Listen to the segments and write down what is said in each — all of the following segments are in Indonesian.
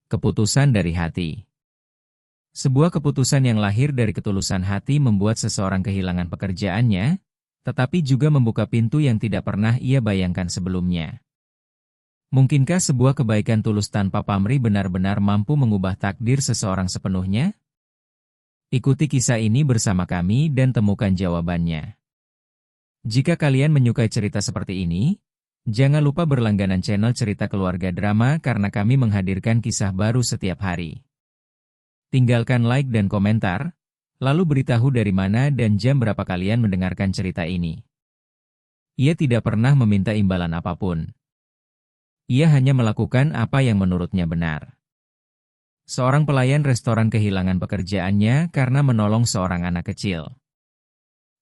Keputusan dari hati. Sebuah keputusan yang lahir dari ketulusan hati membuat seseorang kehilangan pekerjaannya, tetapi juga membuka pintu yang tidak pernah ia bayangkan sebelumnya. Mungkinkah sebuah kebaikan tulus tanpa pamrih benar-benar mampu mengubah takdir seseorang sepenuhnya? Ikuti kisah ini bersama kami dan temukan jawabannya. Jika kalian menyukai cerita seperti ini, jangan lupa berlangganan channel Cerita Keluarga Drama karena kami menghadirkan kisah baru setiap hari. Tinggalkan like dan komentar, lalu beritahu dari mana dan jam berapa kalian mendengarkan cerita ini. Ia tidak pernah meminta imbalan apapun. Ia hanya melakukan apa yang menurutnya benar. Seorang pelayan restoran kehilangan pekerjaannya karena menolong seorang anak kecil.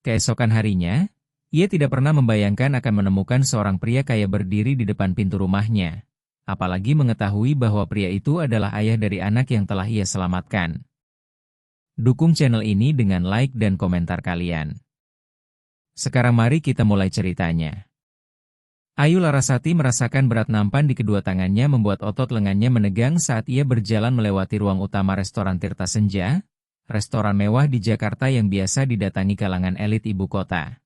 Keesokan harinya, ia tidak pernah membayangkan akan menemukan seorang pria kaya berdiri di depan pintu rumahnya, apalagi mengetahui bahwa pria itu adalah ayah dari anak yang telah ia selamatkan. Dukung channel ini dengan like dan komentar kalian. Sekarang mari kita mulai ceritanya. Ayu Larasati merasakan berat nampan di kedua tangannya membuat otot lengannya menegang saat ia berjalan melewati ruang utama restoran Tirta Senja, restoran mewah di Jakarta yang biasa didatangi kalangan elit ibu kota.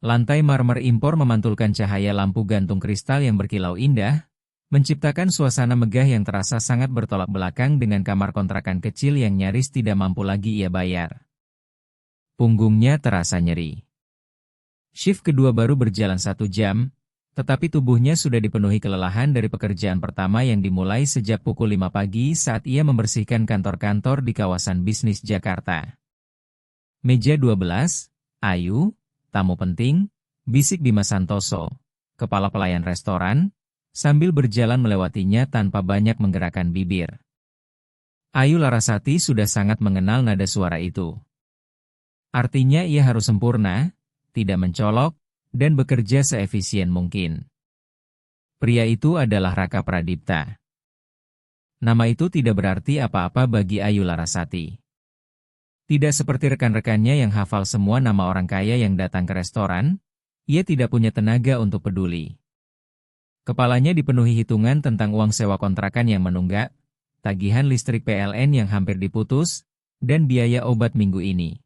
Lantai marmer impor memantulkan cahaya lampu gantung kristal yang berkilau indah, menciptakan suasana megah yang terasa sangat bertolak belakang dengan kamar kontrakan kecil yang nyaris tidak mampu lagi ia bayar. Punggungnya terasa nyeri. Shift kedua baru berjalan 1 jam, tetapi tubuhnya sudah dipenuhi kelelahan dari pekerjaan pertama yang dimulai sejak pukul 5 pagi saat ia membersihkan kantor-kantor di kawasan bisnis Jakarta. Meja 12, Ayu, tamu penting, bisik Bima Santoso, kepala pelayan restoran, sambil berjalan melewatinya tanpa banyak menggerakkan bibir. Ayu Larasati sudah sangat mengenal nada suara itu. Artinya ia harus sempurna, tidak mencolok, dan bekerja seefisien mungkin. Pria itu adalah Raka Pradipta. Nama itu tidak berarti apa-apa bagi Ayu Larasati. Tidak seperti rekan-rekannya yang hafal semua nama orang kaya yang datang ke restoran, ia tidak punya tenaga untuk peduli. Kepalanya dipenuhi hitungan tentang uang sewa kontrakan yang menunggak, tagihan listrik PLN yang hampir diputus, dan biaya obat minggu ini.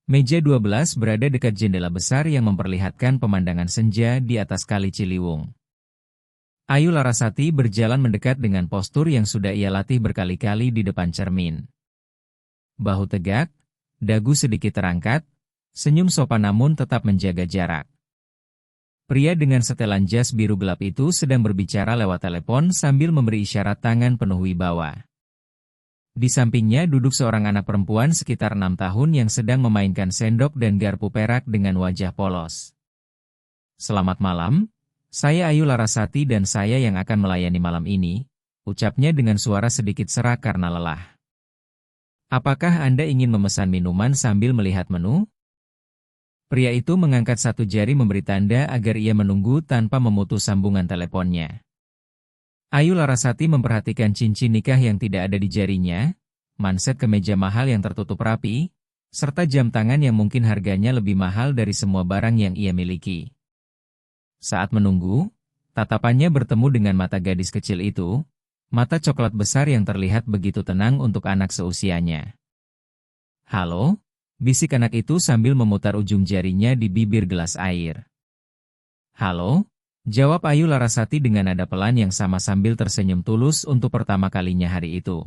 Meja 12 berada dekat jendela besar yang memperlihatkan pemandangan senja di atas Kali Ciliwung. Ayu Larasati berjalan mendekat dengan postur yang sudah ia latih berkali-kali di depan cermin. Bahu tegak, dagu sedikit terangkat, senyum sopan namun tetap menjaga jarak. Pria dengan setelan jas biru gelap itu sedang berbicara lewat telepon sambil memberi isyarat tangan penuh wibawa. Di sampingnya duduk seorang anak perempuan sekitar 6 tahun yang sedang memainkan sendok dan garpu perak dengan wajah polos. "Selamat malam, saya Ayu Larasati dan saya yang akan melayani malam ini," ucapnya dengan suara sedikit serak karena lelah. "Apakah Anda ingin memesan minuman sambil melihat menu?" Pria itu mengangkat satu jari memberi tanda agar ia menunggu tanpa memutus sambungan teleponnya. Ayu Larasati memperhatikan cincin nikah yang tidak ada di jarinya, manset kemeja mahal yang tertutup rapi, serta jam tangan yang mungkin harganya lebih mahal dari semua barang yang ia miliki. Saat menunggu, tatapannya bertemu dengan mata gadis kecil itu, mata coklat besar yang terlihat begitu tenang untuk anak seusianya. "Halo?" bisik anak itu sambil memutar ujung jarinya di bibir gelas air. "Halo?" jawab Ayu Larasati dengan nada pelan yang sama sambil tersenyum tulus untuk pertama kalinya hari itu.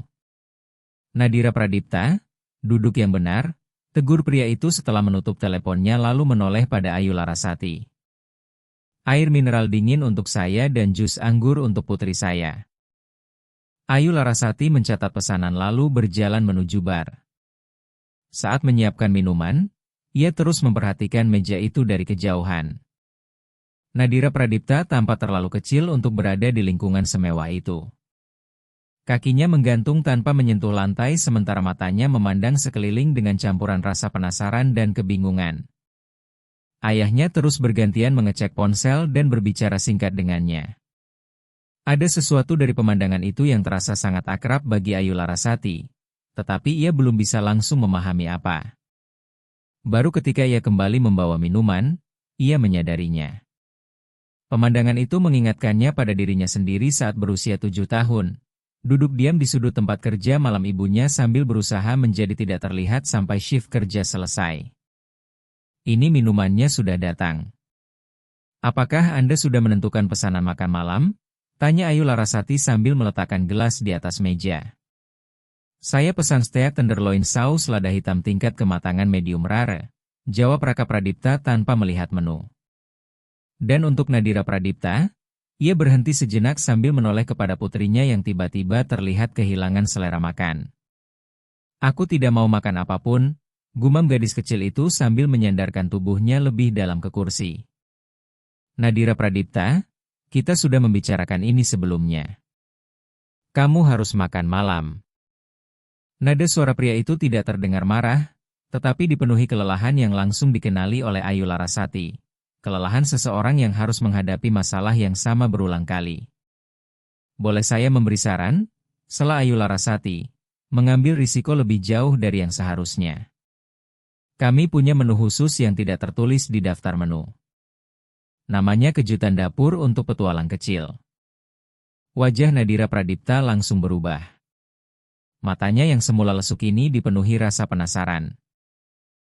"Nadira Pradipta, duduk yang benar," tegur pria itu setelah menutup teleponnya lalu menoleh pada Ayu Larasati. "Air mineral dingin untuk saya dan jus anggur untuk putri saya." Ayu Larasati mencatat pesanan lalu berjalan menuju bar. Saat menyiapkan minuman, ia terus memperhatikan meja itu dari kejauhan. Nadira Pradipta tampak terlalu kecil untuk berada di lingkungan semewah itu. Kakinya menggantung tanpa menyentuh lantai sementara matanya memandang sekeliling dengan campuran rasa penasaran dan kebingungan. Ayahnya terus bergantian mengecek ponsel dan berbicara singkat dengannya. Ada sesuatu dari pemandangan itu yang terasa sangat akrab bagi Ayu Larasati, tetapi ia belum bisa langsung memahami apa. Baru ketika ia kembali membawa minuman, ia menyadarinya. Pemandangan itu mengingatkannya pada dirinya sendiri saat berusia 7 tahun, Duduk diam di sudut tempat kerja malam ibunya sambil berusaha menjadi tidak terlihat sampai shift kerja selesai. Ini minumannya sudah datang. Apakah Anda sudah menentukan pesanan makan malam? Tanya Ayu Larasati sambil meletakkan gelas di atas meja. Saya pesan steak tenderloin saus lada hitam tingkat kematangan medium rare. Jawab Raka Pradipta tanpa melihat menu. Dan untuk Nadira Pradipta, ia berhenti sejenak sambil menoleh kepada putrinya yang tiba-tiba terlihat kehilangan selera makan. Aku tidak mau makan apapun, gumam gadis kecil itu sambil menyandarkan tubuhnya lebih dalam ke kursi. Nadira Pradipta, kita sudah membicarakan ini sebelumnya. Kamu harus makan malam. Nada suara pria itu tidak terdengar marah, tetapi dipenuhi kelelahan yang langsung dikenali oleh Ayu Larasati. Kelelahan seseorang yang harus menghadapi masalah yang sama berulang kali. Boleh saya memberi saran? Sela Ayu Larasati, mengambil risiko lebih jauh dari yang seharusnya. Kami punya menu khusus yang tidak tertulis di daftar menu. Namanya kejutan dapur untuk petualang kecil. Wajah Nadira Pradipta langsung berubah. Matanya yang semula lesuk ini dipenuhi rasa penasaran.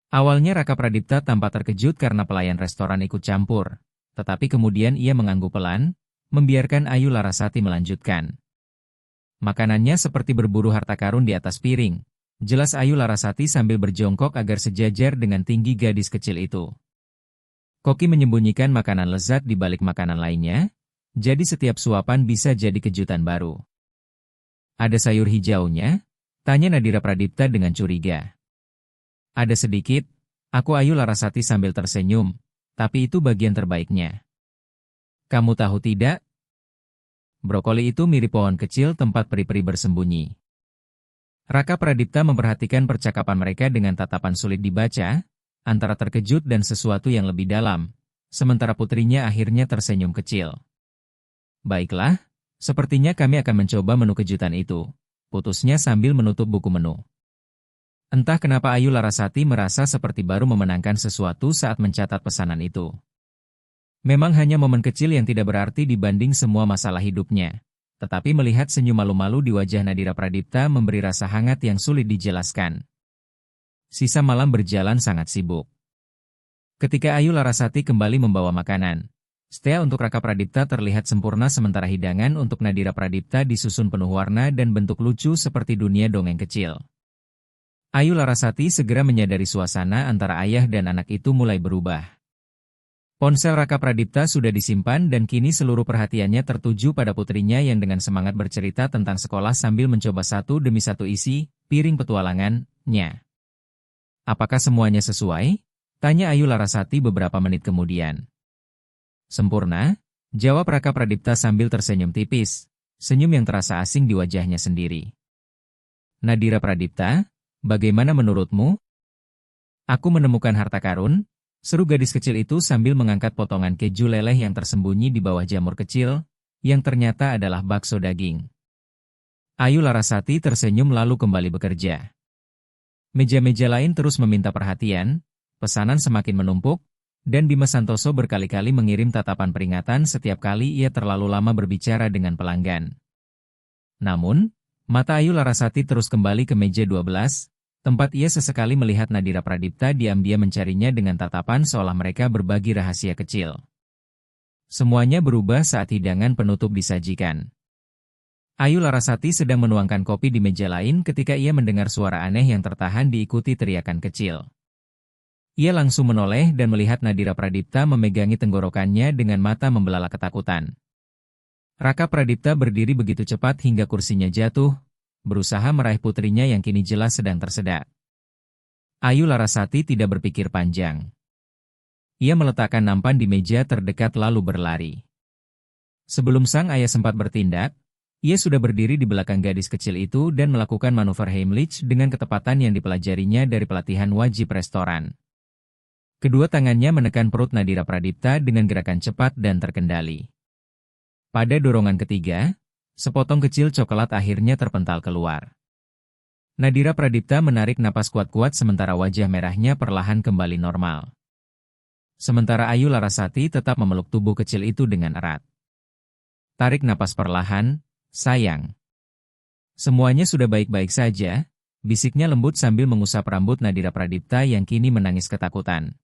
Awalnya Raka Pradipta tampak terkejut karena pelayan restoran ikut campur, tetapi kemudian ia mengangguk pelan, membiarkan Ayu Larasati melanjutkan. Makanannya seperti berburu harta karun di atas piring, jelas Ayu Larasati sambil berjongkok agar sejajar dengan tinggi gadis kecil itu. Koki menyembunyikan makanan lezat di balik makanan lainnya, jadi setiap suapan bisa jadi kejutan baru. Ada sayur hijaunya? Tanya Nadira Pradipta dengan curiga. Ada sedikit, aku Ayu Larasati sambil tersenyum, tapi itu bagian terbaiknya. Kamu tahu tidak? Brokoli itu mirip pohon kecil tempat peri-peri bersembunyi. Raka Pradipta memperhatikan percakapan mereka dengan tatapan sulit dibaca, antara terkejut dan sesuatu yang lebih dalam, sementara putrinya akhirnya tersenyum kecil. Baiklah, sepertinya kami akan mencoba menu kejutan itu, putusnya sambil menutup buku menu. Entah kenapa Ayu Larasati merasa seperti baru memenangkan sesuatu saat mencatat pesanan itu. Memang hanya momen kecil yang tidak berarti dibanding semua masalah hidupnya. Tetapi melihat senyum malu-malu di wajah Nadira Pradipta memberi rasa hangat yang sulit dijelaskan. Sisa malam berjalan sangat sibuk. Ketika Ayu Larasati kembali membawa makanan, stea untuk Raka Pradipta terlihat sempurna sementara hidangan untuk Nadira Pradipta disusun penuh warna dan bentuk lucu seperti dunia dongeng kecil. Ayu Larasati segera menyadari suasana antara ayah dan anak itu mulai berubah. Ponsel Raka Pradipta sudah disimpan dan kini seluruh perhatiannya tertuju pada putrinya yang dengan semangat bercerita tentang sekolah sambil mencoba satu demi satu isi piring petualangannya. Apakah semuanya sesuai? Tanya Ayu Larasati beberapa menit kemudian. Sempurna, jawab Raka Pradipta sambil tersenyum tipis, senyum yang terasa asing di wajahnya sendiri. Nadira Pradipta, bagaimana menurutmu? Aku menemukan harta karun, seru gadis kecil itu sambil mengangkat potongan keju leleh yang tersembunyi di bawah jamur kecil, yang ternyata adalah bakso daging. Ayu Larasati tersenyum lalu kembali bekerja. Meja-meja lain terus meminta perhatian, pesanan semakin menumpuk, dan Bima Santoso berkali-kali mengirim tatapan peringatan setiap kali ia terlalu lama berbicara dengan pelanggan. Namun, mata Ayu Larasati terus kembali ke meja 12, tempat ia sesekali melihat Nadira Pradipta diam-diam mencarinya dengan tatapan seolah mereka berbagi rahasia kecil. Semuanya berubah saat hidangan penutup disajikan. Ayu Larasati sedang menuangkan kopi di meja lain ketika ia mendengar suara aneh yang tertahan diikuti teriakan kecil. Ia langsung menoleh dan melihat Nadira Pradipta memegangi tenggorokannya dengan mata membelalak ketakutan. Raka Pradipta berdiri begitu cepat hingga kursinya jatuh, berusaha meraih putrinya yang kini jelas sedang tersedak. Ayu Larasati tidak berpikir panjang. Ia meletakkan nampan di meja terdekat lalu berlari. Sebelum sang ayah sempat bertindak, ia sudah berdiri di belakang gadis kecil itu dan melakukan manuver Heimlich dengan ketepatan yang dipelajarinya dari pelatihan wajib restoran. Kedua tangannya menekan perut Nadira Pradipta dengan gerakan cepat dan terkendali. Pada dorongan ketiga, sepotong kecil coklat akhirnya terpental keluar. Nadira Pradipta menarik napas kuat-kuat sementara wajah merahnya perlahan kembali normal. Sementara Ayu Larasati tetap memeluk tubuh kecil itu dengan erat. Tarik napas perlahan, sayang. Semuanya sudah baik-baik saja, bisiknya lembut sambil mengusap rambut Nadira Pradipta yang kini menangis ketakutan.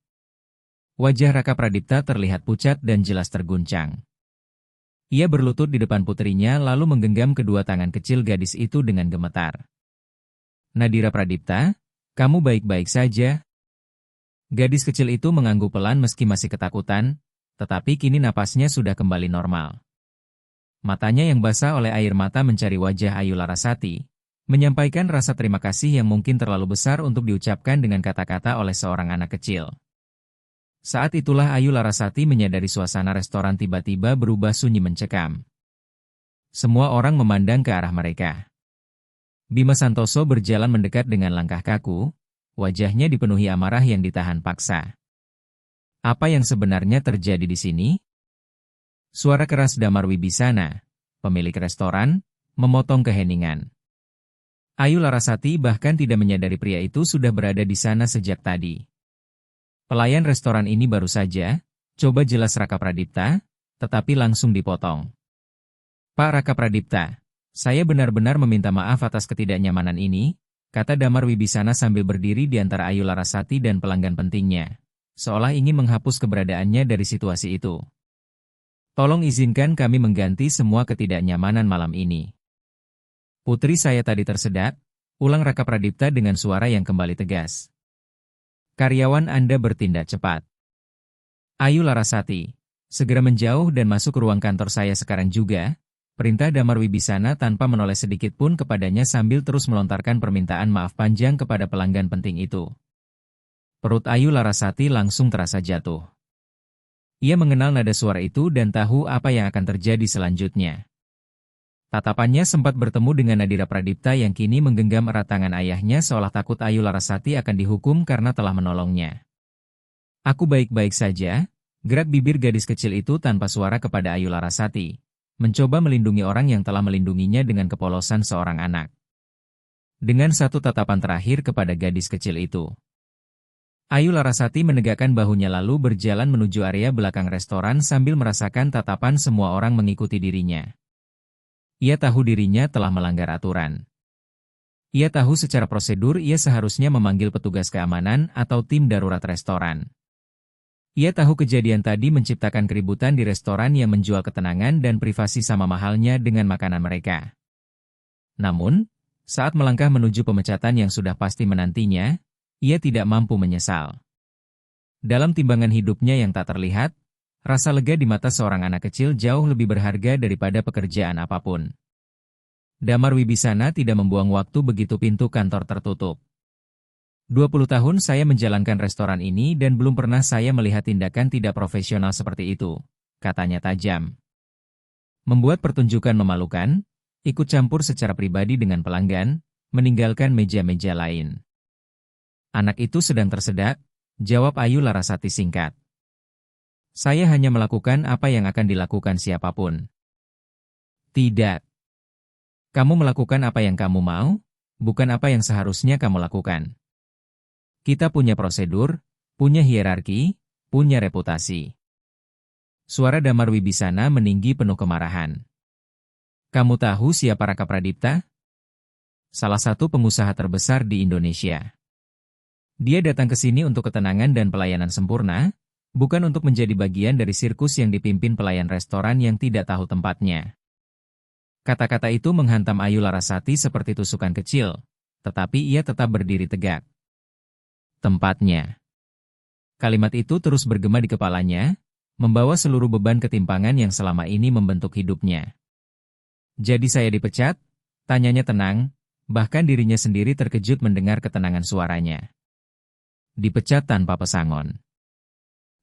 Wajah Raka Pradipta terlihat pucat dan jelas terguncang. Ia berlutut di depan putrinya lalu menggenggam kedua tangan kecil gadis itu dengan gemetar. Nadira Pradipta, kamu baik-baik saja? Gadis kecil itu mengangguk pelan meski masih ketakutan, tetapi kini napasnya sudah kembali normal. Matanya yang basah oleh air mata mencari wajah Ayu Larasati, menyampaikan rasa terima kasih yang mungkin terlalu besar untuk diucapkan dengan kata-kata oleh seorang anak kecil. Saat itulah Ayu Larasati menyadari suasana restoran tiba-tiba berubah sunyi mencekam. Semua orang memandang ke arah mereka. Bima Santoso berjalan mendekat dengan langkah kaku, wajahnya dipenuhi amarah yang ditahan paksa. Apa yang sebenarnya terjadi di sini? Suara keras Damar Wibisana, pemilik restoran, memotong keheningan. Ayu Larasati bahkan tidak menyadari pria itu sudah berada di sana sejak tadi. Pelayan restoran ini baru saja, coba jelas Raka Pradipta, tetapi langsung dipotong. Pak Raka Pradipta, saya benar-benar meminta maaf atas ketidaknyamanan ini, kata Damar Wibisana sambil berdiri di antara Ayu Larasati dan pelanggan pentingnya, seolah ingin menghapus keberadaannya dari situasi itu. Tolong izinkan kami mengganti semua ketidaknyamanan malam ini. Putri saya tadi tersedak, ulang Raka Pradipta dengan suara yang kembali tegas. Karyawan Anda bertindak cepat. Ayu Larasati, segera menjauh dan masuk ke ruang kantor saya sekarang juga, perintah Damar Wibisana tanpa menoleh sedikit pun kepadanya sambil terus melontarkan permintaan maaf panjang kepada pelanggan penting itu. Perut Ayu Larasati langsung terasa jatuh. Ia mengenal nada suara itu dan tahu apa yang akan terjadi selanjutnya. Tatapannya sempat bertemu dengan Nadira Pradipta yang kini menggenggam erat tangan ayahnya seolah takut Ayu Larasati akan dihukum karena telah menolongnya. Aku baik-baik saja, gerak bibir gadis kecil itu tanpa suara kepada Ayu Larasati, mencoba melindungi orang yang telah melindunginya dengan kepolosan seorang anak. Dengan satu tatapan terakhir kepada gadis kecil itu. Ayu Larasati menegakkan bahunya lalu berjalan menuju area belakang restoran sambil merasakan tatapan semua orang mengikuti dirinya. Ia tahu dirinya telah melanggar aturan. Ia tahu secara prosedur ia seharusnya memanggil petugas keamanan atau tim darurat restoran. Ia tahu kejadian tadi menciptakan keributan di restoran yang menjual ketenangan dan privasi sama mahalnya dengan makanan mereka. Namun, saat melangkah menuju pemecatan yang sudah pasti menantinya, ia tidak mampu menyesal. Dalam timbangan hidupnya yang tak terlihat, rasa lega di mata seorang anak kecil jauh lebih berharga daripada pekerjaan apapun. Damar Wibisana tidak membuang waktu begitu pintu kantor tertutup. 20 tahun saya menjalankan restoran ini dan belum pernah saya melihat tindakan tidak profesional seperti itu, katanya tajam. Membuat pertunjukan memalukan, ikut campur secara pribadi dengan pelanggan, meninggalkan meja-meja lain. Anak itu sedang tersedak, jawab Ayu Larasati singkat. Saya hanya melakukan apa yang akan dilakukan siapapun. Tidak. Kamu melakukan apa yang kamu mau, bukan apa yang seharusnya kamu lakukan. Kita punya prosedur, punya hierarki, punya reputasi. Suara Damar Wibisana meninggi penuh kemarahan. Kamu tahu siapa Raka Pradipta? Salah satu pengusaha terbesar di Indonesia. Dia datang ke sini untuk ketenangan dan pelayanan sempurna, bukan untuk menjadi bagian dari sirkus yang dipimpin pelayan restoran yang tidak tahu tempatnya. Kata-kata itu menghantam Ayu Larasati seperti tusukan kecil, tetapi ia tetap berdiri tegak. Tempatnya. Kalimat itu terus bergema di kepalanya, membawa seluruh beban ketimpangan yang selama ini membentuk hidupnya. Jadi saya dipecat? Tanyanya tenang, bahkan dirinya sendiri terkejut mendengar ketenangan suaranya. Dipecat tanpa pesangon.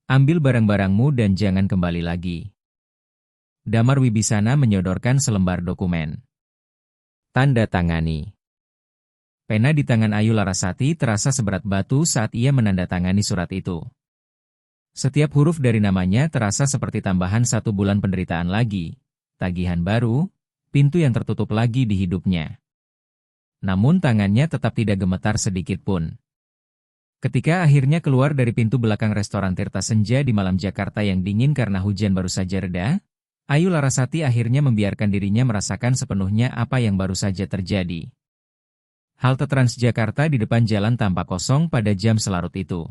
Ambil barang-barangmu dan jangan kembali lagi. Damar Wibisana menyodorkan selembar dokumen. Tanda tangani. Pena di tangan Ayu Larasati terasa seberat batu saat ia menandatangani surat itu. Setiap huruf dari namanya terasa seperti tambahan 1 bulan penderitaan lagi, tagihan baru, pintu yang tertutup lagi di hidupnya. Namun tangannya tetap tidak gemetar sedikit pun. Ketika akhirnya keluar dari pintu belakang restoran Tirta Senja di malam Jakarta yang dingin karena hujan baru saja reda, Ayu Larasati akhirnya membiarkan dirinya merasakan sepenuhnya apa yang baru saja terjadi. Halte Transjakarta di depan jalan tampak kosong pada jam selarut itu.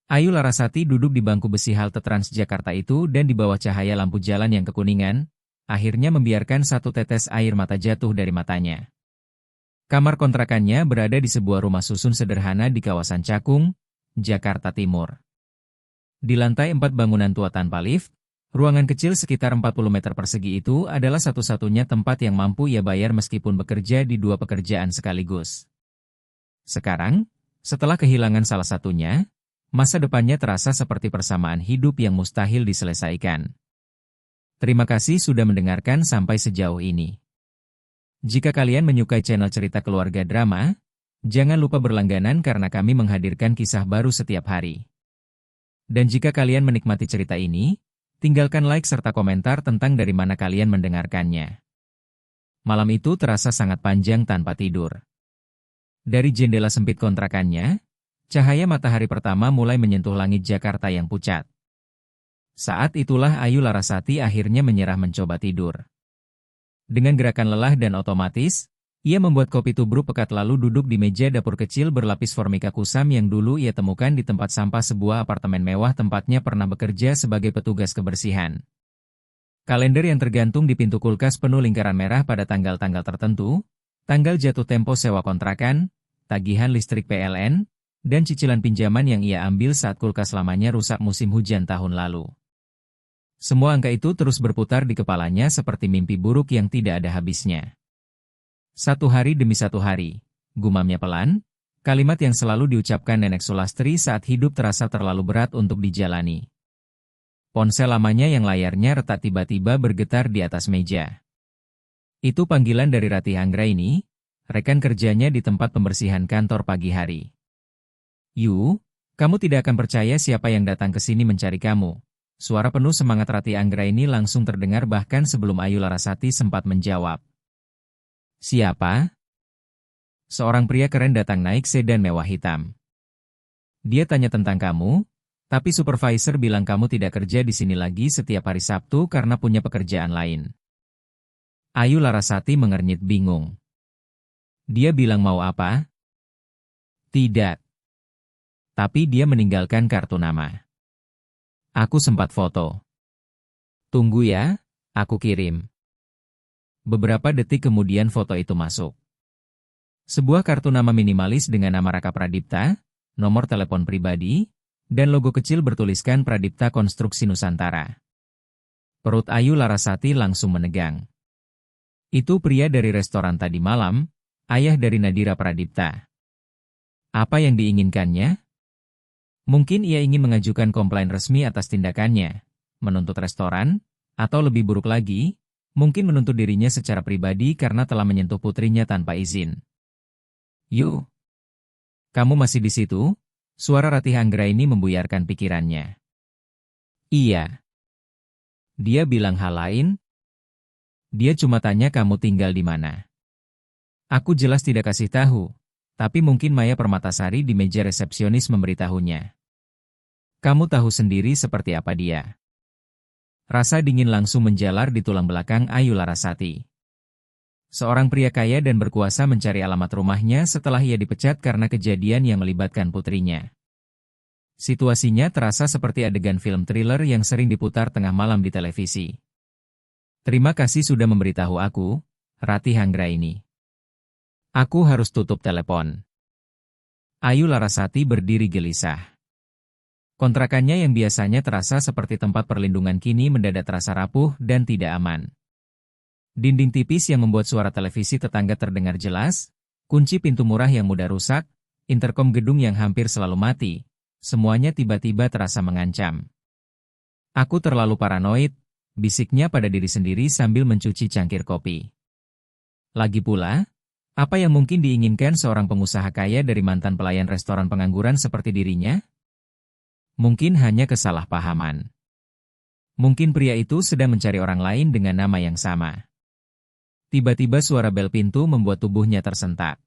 Ayu Larasati duduk di bangku besi halte Transjakarta itu dan di bawah cahaya lampu jalan yang kekuningan, akhirnya membiarkan satu tetes air mata jatuh dari matanya. Kamar kontrakannya berada di sebuah rumah susun sederhana di kawasan Cakung, Jakarta Timur. Di lantai 4 bangunan tua tanpa lift, ruangan kecil sekitar 40 meter persegi itu adalah satu-satunya tempat yang mampu ia bayar meskipun bekerja di dua pekerjaan sekaligus. Sekarang, setelah kehilangan salah satunya, masa depannya terasa seperti persamaan hidup yang mustahil diselesaikan. Terima kasih sudah mendengarkan sampai sejauh ini. Jika kalian menyukai channel cerita keluarga drama, jangan lupa berlangganan karena kami menghadirkan kisah baru setiap hari. Dan jika kalian menikmati cerita ini, tinggalkan like serta komentar tentang dari mana kalian mendengarkannya. Malam itu terasa sangat panjang tanpa tidur. Dari jendela sempit kontrakannya, cahaya matahari pertama mulai menyentuh langit Jakarta yang pucat. Saat itulah Ayu Larasati akhirnya menyerah mencoba tidur. Dengan gerakan lelah dan otomatis, ia membuat kopi tubruk pekat lalu duduk di meja dapur kecil berlapis formika kusam yang dulu ia temukan di tempat sampah sebuah apartemen mewah tempatnya pernah bekerja sebagai petugas kebersihan. Kalender yang tergantung di pintu kulkas penuh lingkaran merah pada tanggal-tanggal tertentu, tanggal jatuh tempo sewa kontrakan, tagihan listrik PLN, dan cicilan pinjaman yang ia ambil saat kulkas lamanya rusak musim hujan tahun lalu. Semua angka itu terus berputar di kepalanya seperti mimpi buruk yang tidak ada habisnya. Satu hari demi satu hari, gumamnya pelan, kalimat yang selalu diucapkan Nenek Sulastri saat hidup terasa terlalu berat untuk dijalani. Ponsel lamanya yang layarnya retak tiba-tiba bergetar di atas meja. Itu panggilan dari Ratih Anggraini, rekan kerjanya di tempat pembersihan kantor pagi hari. "Yu, kamu tidak akan percaya siapa yang datang ke sini mencari kamu." Suara penuh semangat Ratih Anggraini langsung terdengar bahkan sebelum Ayu Larasati sempat menjawab. "Siapa?" Seorang pria keren datang naik sedan mewah hitam. "Dia tanya tentang kamu, tapi supervisor bilang kamu tidak kerja di sini lagi setiap hari Sabtu karena punya pekerjaan lain." Ayu Larasati mengernyit bingung. Dia bilang mau apa? Tidak. Tapi dia meninggalkan kartu nama. Aku sempat foto. Tunggu ya, aku kirim. Beberapa detik kemudian foto itu masuk. Sebuah kartu nama minimalis dengan nama Raka Pradipta, nomor telepon pribadi, dan logo kecil bertuliskan Pradipta Konstruksi Nusantara. Perut Ayu Larasati langsung menegang. Itu pria dari restoran tadi malam, ayah dari Nadira Pradipta. Apa yang diinginkannya? Mungkin ia ingin mengajukan komplain resmi atas tindakannya, menuntut restoran, atau lebih buruk lagi, mungkin menuntut dirinya secara pribadi karena telah menyentuh putrinya tanpa izin. "Yu, kamu masih di situ?" Suara Ratih Anggraini membuyarkan pikirannya. "Iya." Dia bilang hal lain. Dia cuma tanya kamu tinggal di mana. Aku jelas tidak kasih tahu. Tapi mungkin Maya Permatasari di meja resepsionis memberitahunya. Kamu tahu sendiri seperti apa dia. Rasa dingin langsung menjalar di tulang belakang Ayu Larasati. Seorang pria kaya dan berkuasa mencari alamat rumahnya setelah ia dipecat karena kejadian yang melibatkan putrinya. Situasinya terasa seperti adegan film thriller yang sering diputar tengah malam di televisi. "Terima kasih sudah memberitahu aku, Ratih Anggraini. Aku harus tutup telepon." Ayu Larasati berdiri gelisah. Kontrakannya yang biasanya terasa seperti tempat perlindungan kini mendadak terasa rapuh dan tidak aman. Dinding tipis yang membuat suara televisi tetangga terdengar jelas, kunci pintu murah yang mudah rusak, interkom gedung yang hampir selalu mati, semuanya tiba-tiba terasa mengancam. "Aku terlalu paranoid," bisiknya pada diri sendiri sambil mencuci cangkir kopi. Lagi pula, apa yang mungkin diinginkan seorang pengusaha kaya dari mantan pelayan restoran pengangguran seperti dirinya? Mungkin hanya kesalahpahaman. Mungkin pria itu sedang mencari orang lain dengan nama yang sama. Tiba-tiba suara bel pintu membuat tubuhnya tersentak.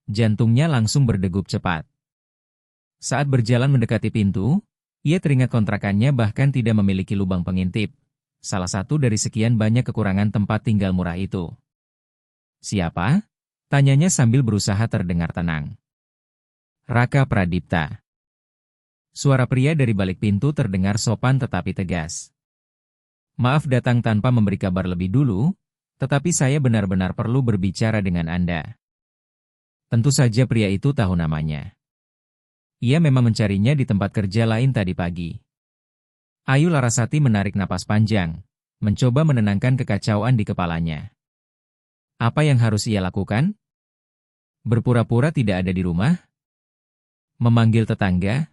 Jantungnya langsung berdegup cepat. Saat berjalan mendekati pintu, ia teringat kontrakannya bahkan tidak memiliki lubang pengintip. salah satu dari sekian banyak kekurangan tempat tinggal murah itu. Siapa? Tanyanya sambil berusaha terdengar tenang. Raka Pradipta. Suara pria dari balik pintu terdengar sopan tetapi tegas. Maaf datang tanpa memberi kabar lebih dulu, tetapi saya benar-benar perlu berbicara dengan Anda. Tentu saja pria itu tahu namanya. Ia memang mencarinya di tempat kerja lain tadi pagi. Ayu Larasati menarik napas panjang, mencoba menenangkan kekacauan di kepalanya. Apa yang harus ia lakukan? Berpura-pura tidak ada di rumah? Memanggil tetangga?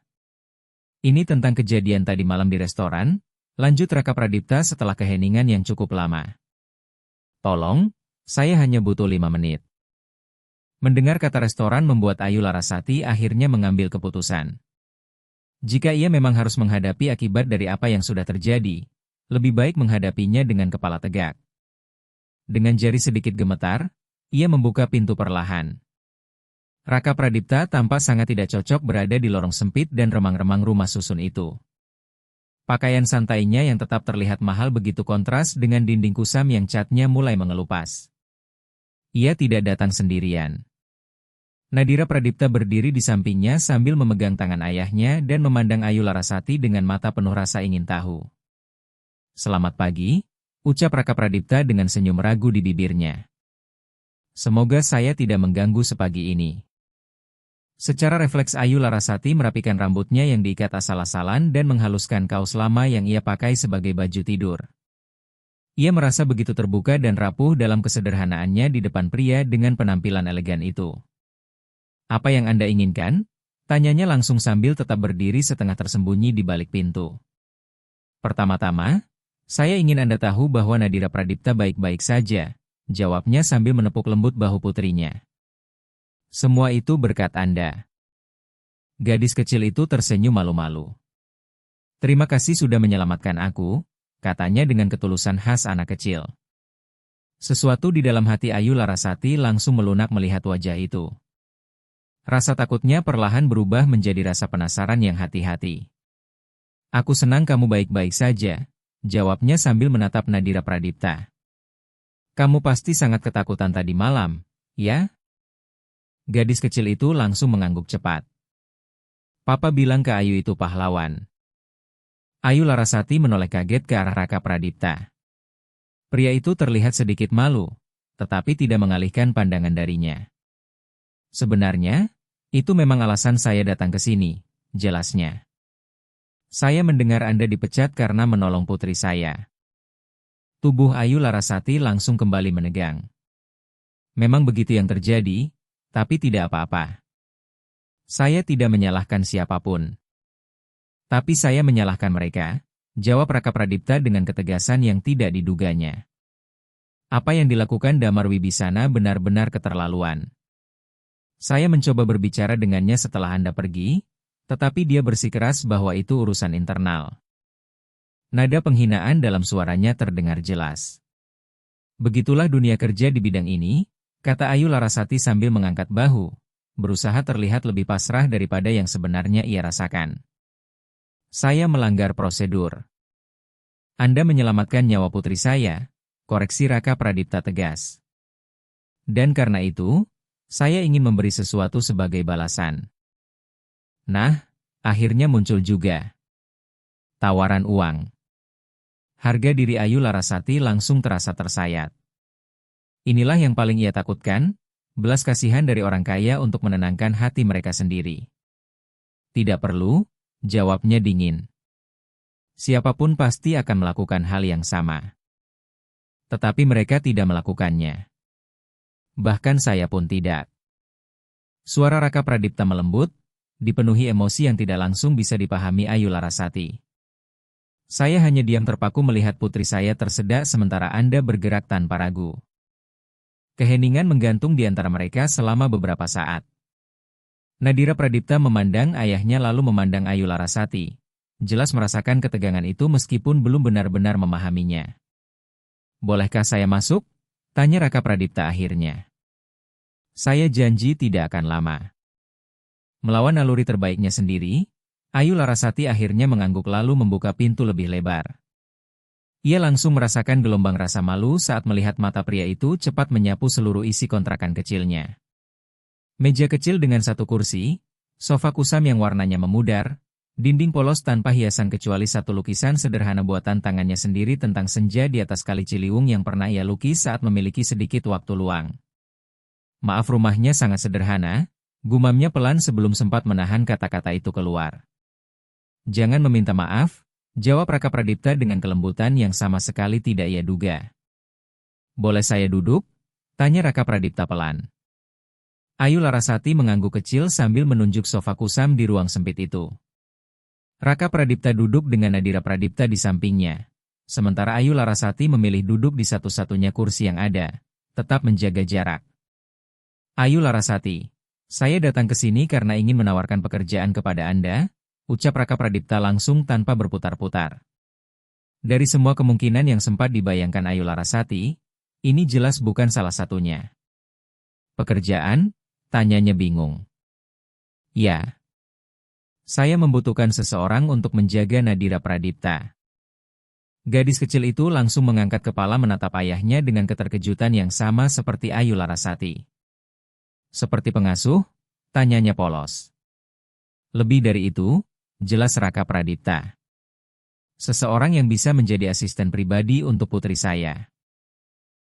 Ini tentang kejadian tadi malam di restoran, lanjut Raka Pradipta setelah keheningan yang cukup lama. Tolong, saya hanya butuh 5 menit. Mendengar kata restoran membuat Ayu Larasati akhirnya mengambil keputusan. Jika ia memang harus menghadapi akibat dari apa yang sudah terjadi, lebih baik menghadapinya dengan kepala tegak. Dengan jari sedikit gemetar, ia membuka pintu perlahan. Raka Pradipta tampak sangat tidak cocok berada di lorong sempit dan remang-remang rumah susun itu. Pakaian santainya yang tetap terlihat mahal begitu kontras dengan dinding kusam yang catnya mulai mengelupas. Ia tidak datang sendirian. Nadira Pradipta berdiri di sampingnya sambil memegang tangan ayahnya dan memandang Ayu Larasati dengan mata penuh rasa ingin tahu. Selamat pagi, ucap Raka Pradipta dengan senyum ragu di bibirnya. Semoga saya tidak mengganggu sepagi ini. Secara refleks Ayu Larasati merapikan rambutnya yang diikat asal-asalan dan menghaluskan kaos lama yang ia pakai sebagai baju tidur. Ia merasa begitu terbuka dan rapuh dalam kesederhanaannya di depan pria dengan penampilan elegan itu. Apa yang Anda inginkan? Tanyanya langsung sambil tetap berdiri setengah tersembunyi di balik pintu. Pertama-tama, saya ingin Anda tahu bahwa Nadira Pradipta baik-baik saja, jawabnya sambil menepuk lembut bahu putrinya. Semua itu berkat Anda. Gadis kecil itu tersenyum malu-malu. Terima kasih sudah menyelamatkan aku, katanya dengan ketulusan khas anak kecil. Sesuatu di dalam hati Ayu Larasati langsung melunak melihat wajah itu. Rasa takutnya perlahan berubah menjadi rasa penasaran yang hati-hati. Aku senang kamu baik-baik saja, jawabnya sambil menatap Nadira Pradipta. Kamu pasti sangat ketakutan tadi malam, ya? Gadis kecil itu langsung mengangguk cepat. Papa bilang ke Ayu itu pahlawan. Ayu Larasati menoleh kaget ke arah Raka Pradipta. Pria itu terlihat sedikit malu, tetapi tidak mengalihkan pandangan darinya. Sebenarnya, itu memang alasan saya datang ke sini, jelasnya. Saya mendengar Anda dipecat karena menolong putri saya. Tubuh Ayu Larasati langsung kembali menegang. Memang begitu yang terjadi, tapi tidak apa-apa. Saya tidak menyalahkan siapapun. Tapi saya menyalahkan mereka, jawab Raka Pradipta dengan ketegasan yang tidak diduganya. Apa yang dilakukan Damar Wibisana benar-benar keterlaluan. Saya mencoba berbicara dengannya setelah Anda pergi, tetapi dia bersikeras bahwa itu urusan internal. Nada penghinaan dalam suaranya terdengar jelas. Begitulah dunia kerja di bidang ini, kata Ayu Larasati sambil mengangkat bahu, berusaha terlihat lebih pasrah daripada yang sebenarnya ia rasakan. Saya melanggar prosedur. Anda menyelamatkan nyawa putri saya, koreksi Raka Pradipta tegas. Dan karena itu, saya ingin memberi sesuatu sebagai balasan. Nah, akhirnya muncul juga. Tawaran uang. Harga diri Ayu Larasati langsung terasa tersayat. Inilah yang paling ia takutkan, belas kasihan dari orang kaya untuk menenangkan hati mereka sendiri. Tidak perlu, jawabnya dingin. Siapapun pasti akan melakukan hal yang sama. Tetapi mereka tidak melakukannya. Bahkan saya pun tidak. Suara Raka Pradipta melembut, dipenuhi emosi yang tidak langsung bisa dipahami Ayu Larasati. Saya hanya diam terpaku melihat putri saya tersedak sementara Anda bergerak tanpa ragu. Keheningan menggantung di antara mereka selama beberapa saat. Nadira Pradipta memandang ayahnya lalu memandang Ayu Larasati. Jelas merasakan ketegangan itu meskipun belum benar-benar memahaminya. Bolehkah saya masuk? Tanya Raka Pradipta akhirnya. Saya janji tidak akan lama. Melawan naluri terbaiknya sendiri, Ayu Larasati akhirnya mengangguk lalu membuka pintu lebih lebar. Ia langsung merasakan gelombang rasa malu saat melihat mata pria itu cepat menyapu seluruh isi kontrakan kecilnya. Meja kecil dengan satu kursi, sofa kusam yang warnanya memudar, dinding polos tanpa hiasan kecuali satu lukisan sederhana buatan tangannya sendiri tentang senja di atas Kali Ciliwung yang pernah ia lukis saat memiliki sedikit waktu luang. Maaf, rumahnya sangat sederhana, gumamnya pelan sebelum sempat menahan kata-kata itu keluar. Jangan meminta maaf, jawab Raka Pradipta dengan kelembutan yang sama sekali tidak ia duga. Boleh saya duduk? Tanya Raka Pradipta pelan. Ayu Larasati mengangguk kecil sambil menunjuk sofa kusam di ruang sempit itu. Raka Pradipta duduk dengan Nadira Pradipta di sampingnya. Sementara Ayu Larasati memilih duduk di satu-satunya kursi yang ada, tetap menjaga jarak. Ayu Larasati, saya datang ke sini karena ingin menawarkan pekerjaan kepada Anda, ucap Raka Pradipta langsung tanpa berputar-putar. Dari semua kemungkinan yang sempat dibayangkan Ayu Larasati, ini jelas bukan salah satunya. Pekerjaan? Tanyanya bingung. Ya. Saya membutuhkan seseorang untuk menjaga Nadira Pradipta. Gadis kecil itu langsung mengangkat kepala menatap ayahnya dengan keterkejutan yang sama seperti Ayu Larasati. Seperti pengasuh? Tanyanya polos. Lebih dari itu, jelas Raka Pradipta. Seseorang yang bisa menjadi asisten pribadi untuk putri saya.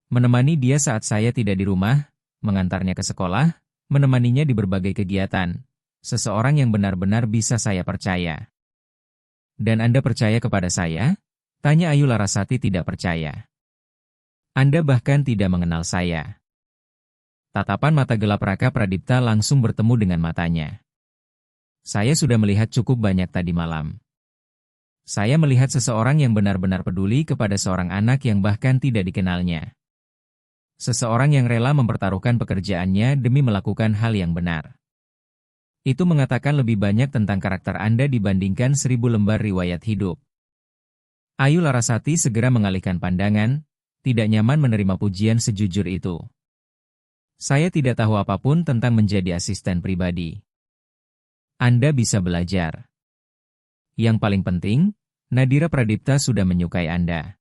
Menemani dia saat saya tidak di rumah, mengantarnya ke sekolah, menemaninya di berbagai kegiatan. Seseorang yang benar-benar bisa saya percaya. Dan Anda percaya kepada saya? Tanya Ayu Larasati tidak percaya. Anda bahkan tidak mengenal saya. Tatapan mata gelap Raka Pradipta langsung bertemu dengan matanya. Saya sudah melihat cukup banyak tadi malam. Saya melihat seseorang yang benar-benar peduli kepada seorang anak yang bahkan tidak dikenalnya. Seseorang yang rela mempertaruhkan pekerjaannya demi melakukan hal yang benar. Itu mengatakan lebih banyak tentang karakter Anda dibandingkan 1000 lembar riwayat hidup. Ayu Larasati segera mengalihkan pandangan, tidak nyaman menerima pujian sejujur itu. Saya tidak tahu apapun tentang menjadi asisten pribadi. Anda bisa belajar. Yang paling penting, Nadira Pradipta sudah menyukai Anda.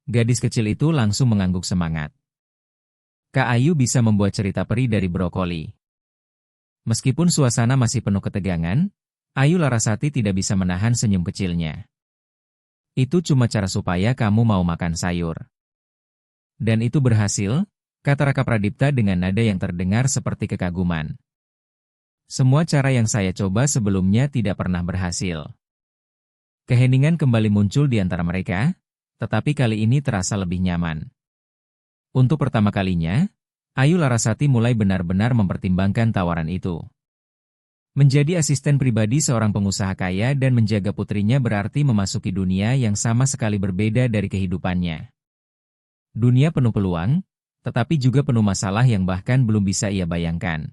Gadis kecil itu langsung mengangguk semangat. Kak Ayu bisa membuat cerita peri dari brokoli. Meskipun suasana masih penuh ketegangan, Ayu Larasati tidak bisa menahan senyum kecilnya. Itu cuma cara supaya kamu mau makan sayur. Dan itu berhasil? Kata Raka Pradipta dengan nada yang terdengar seperti kekaguman. Semua cara yang saya coba sebelumnya tidak pernah berhasil. Keheningan kembali muncul di antara mereka, tetapi kali ini terasa lebih nyaman. Untuk pertama kalinya, Ayu Larasati mulai benar-benar mempertimbangkan tawaran itu. Menjadi asisten pribadi seorang pengusaha kaya dan menjaga putrinya berarti memasuki dunia yang sama sekali berbeda dari kehidupannya. Dunia penuh peluang, tetapi juga penuh masalah yang bahkan belum bisa ia bayangkan.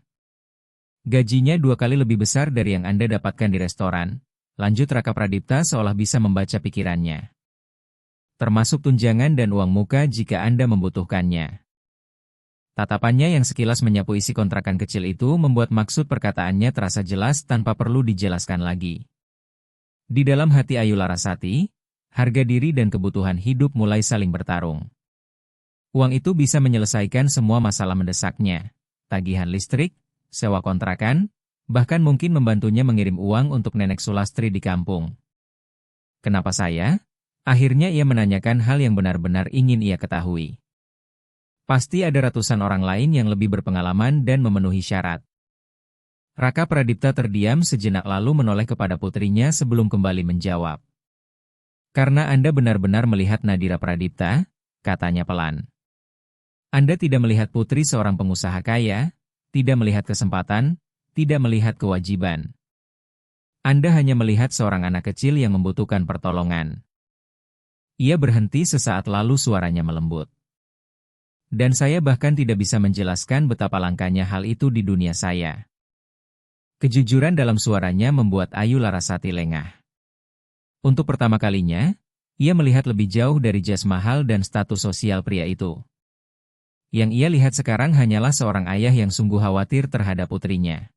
Gajinya 2 kali lebih besar dari yang Anda dapatkan di restoran, lanjut Raka Pradipta seolah bisa membaca pikirannya. Termasuk tunjangan dan uang muka jika Anda membutuhkannya. Tatapannya yang sekilas menyapu isi kontrakan kecil itu membuat maksud perkataannya terasa jelas tanpa perlu dijelaskan lagi. Di dalam hati Ayu Larasati, harga diri dan kebutuhan hidup mulai saling bertarung. Uang itu bisa menyelesaikan semua masalah mendesaknya, tagihan listrik, sewa kontrakan, bahkan mungkin membantunya mengirim uang untuk nenek Sulastri di kampung. Kenapa saya? Akhirnya ia menanyakan hal yang benar-benar ingin ia ketahui. Pasti ada ratusan orang lain yang lebih berpengalaman dan memenuhi syarat. Raka Pradipta terdiam sejenak lalu menoleh kepada putrinya sebelum kembali menjawab. Karena Anda benar-benar melihat Nadira Pradipta, katanya pelan. Anda tidak melihat putri seorang pengusaha kaya, tidak melihat kesempatan, tidak melihat kewajiban. Anda hanya melihat seorang anak kecil yang membutuhkan pertolongan. Ia berhenti sesaat lalu suaranya melembut. Dan saya bahkan tidak bisa menjelaskan betapa langkanya hal itu di dunia saya. Kejujuran dalam suaranya membuat Ayu Larasati lengah. Untuk pertama kalinya, ia melihat lebih jauh dari jas mahal dan status sosial pria itu. Yang ia lihat sekarang hanyalah seorang ayah yang sungguh khawatir terhadap putrinya.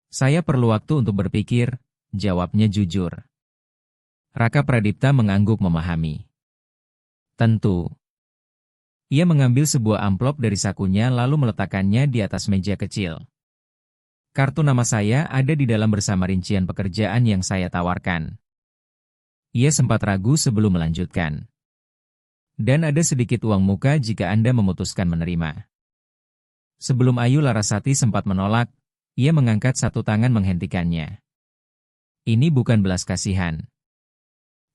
Saya perlu waktu untuk berpikir, jawabnya jujur. Raka Pradipta mengangguk memahami. Tentu. Ia mengambil sebuah amplop dari sakunya lalu meletakkannya di atas meja kecil. Kartu nama saya ada di dalam bersama rincian pekerjaan yang saya tawarkan. Ia sempat ragu sebelum melanjutkan. Dan ada sedikit uang muka jika Anda memutuskan menerima. Sebelum Ayu Larasati sempat menolak, ia mengangkat satu tangan menghentikannya. Ini bukan belas kasihan.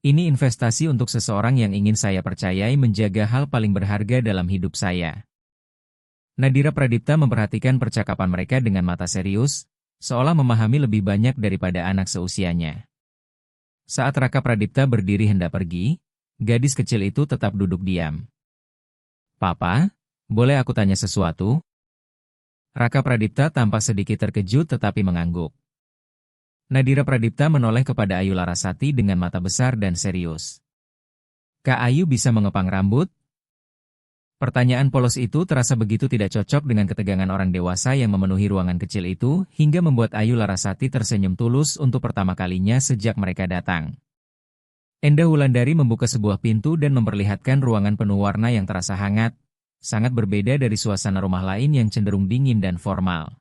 Ini investasi untuk seseorang yang ingin saya percayai menjaga hal paling berharga dalam hidup saya. Nadira Pradipta memperhatikan percakapan mereka dengan mata serius, seolah memahami lebih banyak daripada anak seusianya. Saat Raka Pradipta berdiri hendak pergi, gadis kecil itu tetap duduk diam. "Papa, boleh aku tanya sesuatu?" Raka Pradipta tampak sedikit terkejut tetapi mengangguk. Nadira Pradipta menoleh kepada Ayu Larasati dengan mata besar dan serius. "Kak Ayu bisa mengepang rambut?" Pertanyaan polos itu terasa begitu tidak cocok dengan ketegangan orang dewasa yang memenuhi ruangan kecil itu, hingga membuat Ayu Larasati tersenyum tulus untuk pertama kalinya sejak mereka datang. Endah Wulandari membuka sebuah pintu dan memperlihatkan ruangan penuh warna yang terasa hangat, sangat berbeda dari suasana rumah lain yang cenderung dingin dan formal.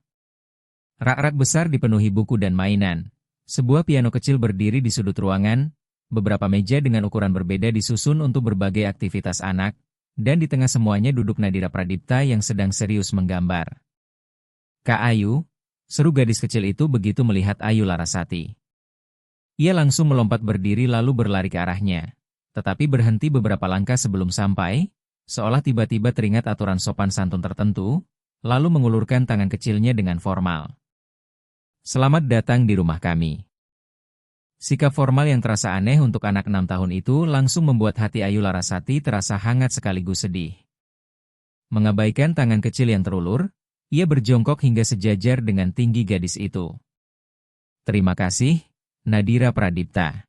Rak-rak besar dipenuhi buku dan mainan. Sebuah piano kecil berdiri di sudut ruangan, beberapa meja dengan ukuran berbeda disusun untuk berbagai aktivitas anak, dan di tengah semuanya duduk Nadira Pradipta yang sedang serius menggambar. "Kak Ayu," seru gadis kecil itu begitu melihat Ayu Larasati. Ia langsung melompat berdiri lalu berlari ke arahnya, tetapi berhenti beberapa langkah sebelum sampai, seolah tiba-tiba teringat aturan sopan santun tertentu, lalu mengulurkan tangan kecilnya dengan formal. "Selamat datang di rumah kami." Sikap formal yang terasa aneh untuk anak 6 tahun itu langsung membuat hati Ayu Larasati terasa hangat sekaligus sedih. Mengabaikan tangan kecil yang terulur, ia berjongkok hingga sejajar dengan tinggi gadis itu. "Terima kasih, Nadira Pradipta.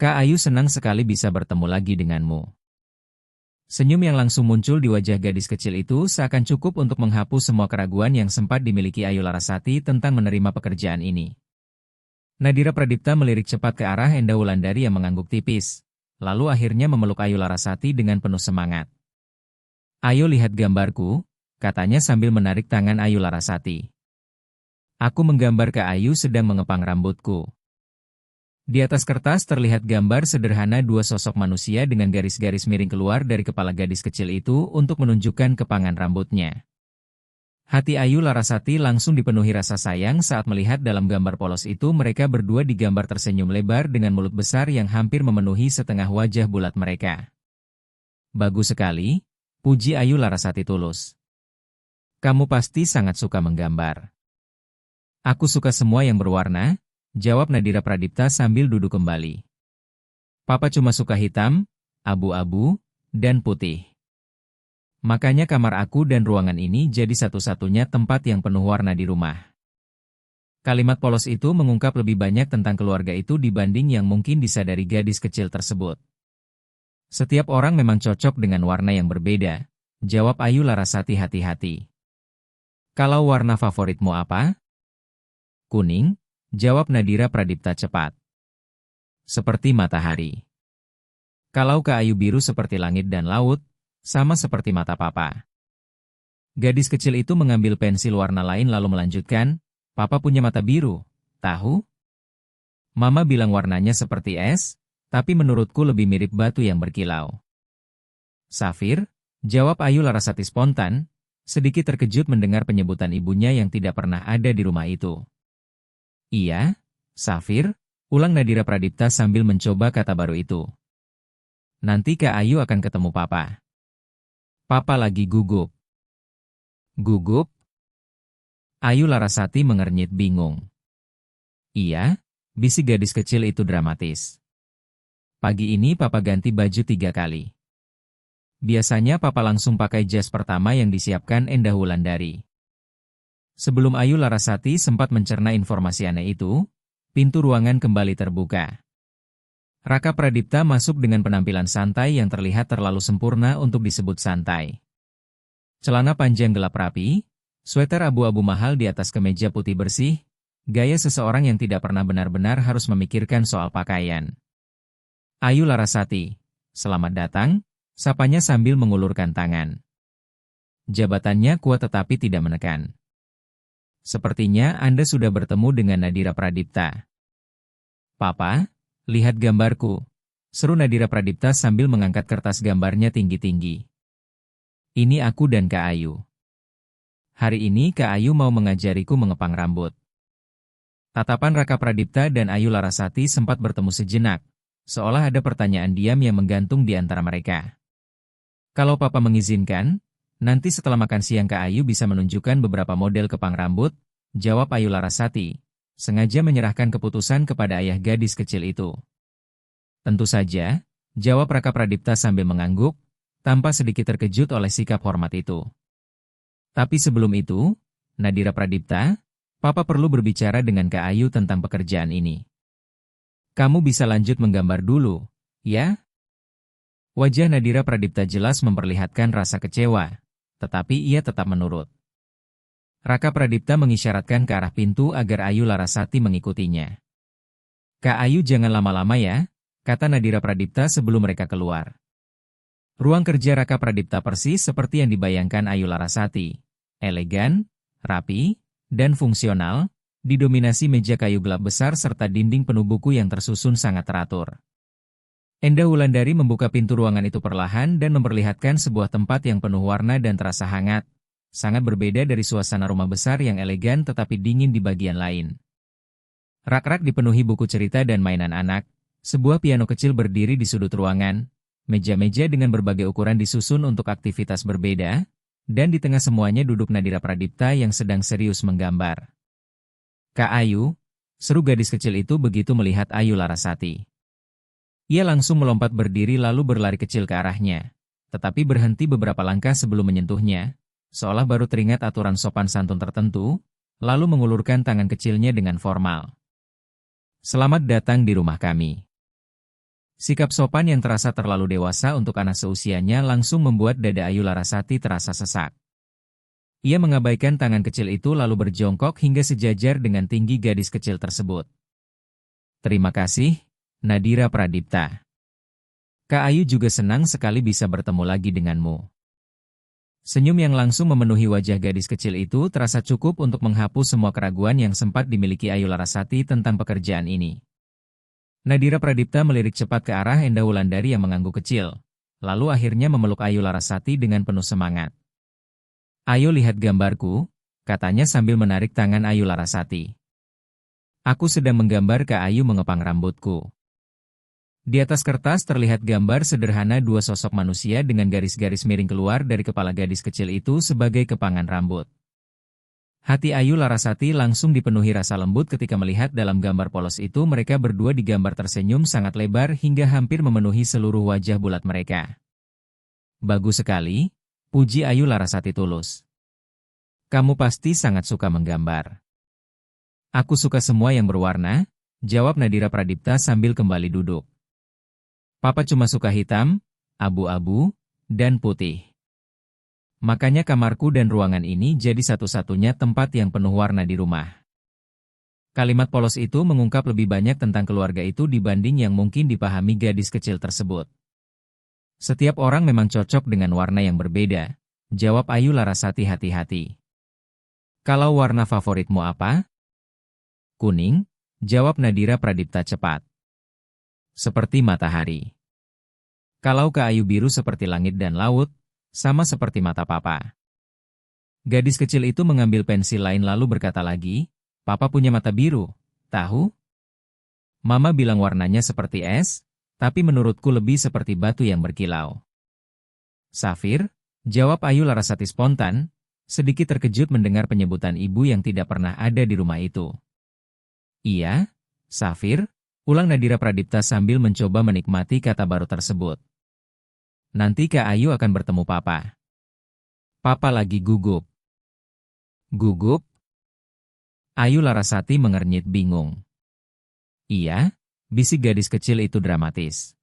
Kak Ayu senang sekali bisa bertemu lagi denganmu." Senyum yang langsung muncul di wajah gadis kecil itu seakan cukup untuk menghapus semua keraguan yang sempat dimiliki Ayu Larasati tentang menerima pekerjaan ini. Nadira Pradipta melirik cepat ke arah Endah Wulandari yang mengangguk tipis, lalu akhirnya memeluk Ayu Larasati dengan penuh semangat. "Ayo lihat gambarku," katanya sambil menarik tangan Ayu Larasati. "Aku menggambar Kak Ayu sedang mengepang rambutku." Di atas kertas terlihat gambar sederhana dua sosok manusia dengan garis-garis miring keluar dari kepala gadis kecil itu untuk menunjukkan kepangan rambutnya. Hati Ayu Larasati langsung dipenuhi rasa sayang saat melihat dalam gambar polos itu mereka berdua digambar tersenyum lebar dengan mulut besar yang hampir memenuhi setengah wajah bulat mereka. "Bagus sekali," puji Ayu Larasati tulus. "Kamu pasti sangat suka menggambar." "Aku suka semua yang berwarna," jawab Nadira Pradipta sambil duduk kembali. "Papa cuma suka hitam, abu-abu, dan putih. Makanya kamar aku dan ruangan ini jadi satu-satunya tempat yang penuh warna di rumah." Kalimat polos itu mengungkap lebih banyak tentang keluarga itu dibanding yang mungkin disadari gadis kecil tersebut. "Setiap orang memang cocok dengan warna yang berbeda," jawab Ayu Larasati hati-hati. "Kalau warna favoritmu apa?" "Kuning," jawab Nadira Pradipta cepat. "Seperti matahari." "Kalau Kak Ayu biru seperti langit dan laut, sama seperti mata papa." Gadis kecil itu mengambil pensil warna lain lalu melanjutkan, "Papa punya mata biru, tahu? Mama bilang warnanya seperti es, tapi menurutku lebih mirip batu yang berkilau." "Safir," jawab Ayu Larasati spontan, sedikit terkejut mendengar penyebutan ibunya yang tidak pernah ada di rumah itu. "Iya, safir," ulang Nadira Pradipta sambil mencoba kata baru itu. "Nanti Kak Ayu akan ketemu papa." "Papa lagi gugup." "Gugup?" Ayu Larasati mengernyit bingung. "Iya," bisik gadis kecil itu dramatis. "Pagi ini papa ganti baju 3 kali. Biasanya papa langsung pakai jas pertama yang disiapkan Endah Wulandari." Sebelum Ayu Larasati sempat mencerna informasi aneh itu, pintu ruangan kembali terbuka. Raka Pradipta masuk dengan penampilan santai yang terlihat terlalu sempurna untuk disebut santai. Celana panjang gelap rapi, sweter abu-abu mahal di atas kemeja putih bersih, gaya seseorang yang tidak pernah benar-benar harus memikirkan soal pakaian. "Ayu Larasati, selamat datang," Sapanya sambil mengulurkan tangan. Jabatannya kuat tetapi tidak menekan. Sepertinya Anda sudah bertemu dengan Nadira Pradipta. Papa, lihat gambarku, seru Nadira Pradipta sambil mengangkat kertas gambarnya tinggi-tinggi. Ini aku dan Kak Ayu. Hari ini Kak Ayu mau mengajariku mengepang rambut. Tatapan Raka Pradipta dan Ayu Larasati sempat bertemu sejenak, seolah ada pertanyaan diam yang menggantung di antara mereka. Kalau Papa mengizinkan, nanti setelah makan siang Kak Ayu bisa menunjukkan beberapa model kepang rambut, jawab Ayu Larasati, sengaja menyerahkan keputusan kepada ayah gadis kecil itu. Tentu saja, jawab Raka Pradipta sambil mengangguk, tanpa sedikit terkejut oleh sikap hormat itu. Tapi sebelum itu, Nadira Pradipta, Papa perlu berbicara dengan Kak Ayu tentang pekerjaan ini. Kamu bisa lanjut menggambar dulu, ya? Wajah Nadira Pradipta jelas memperlihatkan rasa kecewa, tetapi ia tetap menurut. Raka Pradipta mengisyaratkan ke arah pintu agar Ayu Larasati mengikutinya. Kak Ayu jangan lama-lama ya, kata Nadira Pradipta sebelum mereka keluar. Ruang kerja Raka Pradipta persis seperti yang dibayangkan Ayu Larasati. Elegan, rapi, dan fungsional, didominasi meja kayu gelap besar serta dinding penuh buku yang tersusun sangat teratur. Endah Wulandari membuka pintu ruangan itu perlahan dan memperlihatkan sebuah tempat yang penuh warna dan terasa hangat, sangat berbeda dari suasana rumah besar yang elegan tetapi dingin di bagian lain. Rak-rak dipenuhi buku cerita dan mainan anak, sebuah piano kecil berdiri di sudut ruangan, meja-meja dengan berbagai ukuran disusun untuk aktivitas berbeda, dan di tengah semuanya duduk Nadira Pradipta yang sedang serius menggambar. Kak Ayu, seru gadis kecil itu begitu melihat Ayu Larasati. Ia langsung melompat berdiri lalu berlari kecil ke arahnya, tetapi berhenti beberapa langkah sebelum menyentuhnya, seolah baru teringat aturan sopan santun tertentu, lalu mengulurkan tangan kecilnya dengan formal. Selamat datang di rumah kami. Sikap sopan yang terasa terlalu dewasa untuk anak seusianya langsung membuat dada Ayu Larasati terasa sesak. Ia mengabaikan tangan kecil itu lalu berjongkok hingga sejajar dengan tinggi gadis kecil tersebut. Terima kasih, Nadira Pradipta. Kak Ayu juga senang sekali bisa bertemu lagi denganmu. Senyum yang langsung memenuhi wajah gadis kecil itu terasa cukup untuk menghapus semua keraguan yang sempat dimiliki Ayu Larasati tentang pekerjaan ini. Nadira Pradipta melirik cepat ke arah Endah Wulandari yang mengangguk kecil, lalu akhirnya memeluk Ayu Larasati dengan penuh semangat. Ayo lihat gambarku, katanya sambil menarik tangan Ayu Larasati. Aku sedang menggambar Kak Ayu mengepang rambutku. Di atas kertas terlihat gambar sederhana dua sosok manusia dengan garis-garis miring keluar dari kepala gadis kecil itu sebagai kepangan rambut. Hati Ayu Larasati langsung dipenuhi rasa lembut ketika melihat dalam gambar polos itu mereka berdua digambar tersenyum sangat lebar hingga hampir memenuhi seluruh wajah bulat mereka. Bagus sekali, puji Ayu Larasati tulus. Kamu pasti sangat suka menggambar. Aku suka semua yang berwarna, jawab Nadira Pradipta sambil kembali duduk. Papa cuma suka hitam, abu-abu, dan putih. Makanya kamarku dan ruangan ini jadi satu-satunya tempat yang penuh warna di rumah. Kalimat polos itu mengungkap lebih banyak tentang keluarga itu dibanding yang mungkin dipahami gadis kecil tersebut. Setiap orang memang cocok dengan warna yang berbeda, jawab Ayu Larasati hati-hati. Kalau warna favoritmu apa? Kuning, jawab Nadira Pradipta cepat. Seperti matahari. Kalau Kak Ayu biru seperti langit dan laut, sama seperti mata Papa. Gadis kecil itu mengambil pensil lain lalu berkata lagi, Papa punya mata biru, tahu? Mama bilang warnanya seperti es, tapi menurutku lebih seperti batu yang berkilau. Safir, jawab Ayu Larasati spontan, sedikit terkejut mendengar penyebutan ibu yang tidak pernah ada di rumah itu. Iya, Safir, ulang Nadira Pradipta sambil mencoba menikmati kata baru tersebut. Nanti Kak Ayu akan bertemu Papa. Papa lagi gugup. Gugup? Ayu Larasati mengernyit bingung. Iya, bisik gadis kecil itu dramatis.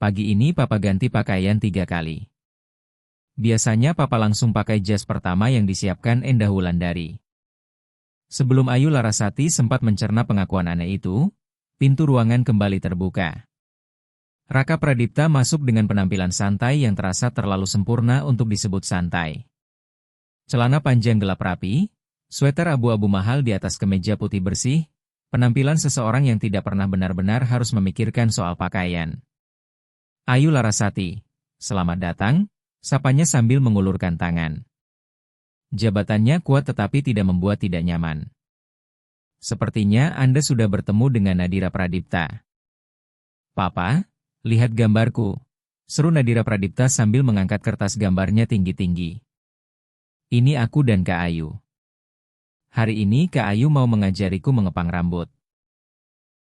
Pagi ini Papa ganti pakaian 3 kali. Biasanya Papa langsung pakai jas pertama yang disiapkan Endah Wulandari. Sebelum Ayu Larasati sempat mencerna pengakuan aneh itu, pintu ruangan kembali terbuka. Raka Pradipta masuk dengan penampilan santai yang terasa terlalu sempurna untuk disebut santai. Celana panjang gelap rapi, sweater abu-abu mahal di atas kemeja putih bersih, penampilan seseorang yang tidak pernah benar-benar harus memikirkan soal pakaian. Ayu Larasati, selamat datang, sapanya sambil mengulurkan tangan. Jabatannya kuat tetapi tidak membuat tidak nyaman. Sepertinya Anda sudah bertemu dengan Nadira Pradipta. Papa, lihat gambarku, seru Nadira Pradipta sambil mengangkat kertas gambarnya tinggi-tinggi. Ini aku dan Kak Ayu. Hari ini Kak Ayu mau mengajariku mengepang rambut.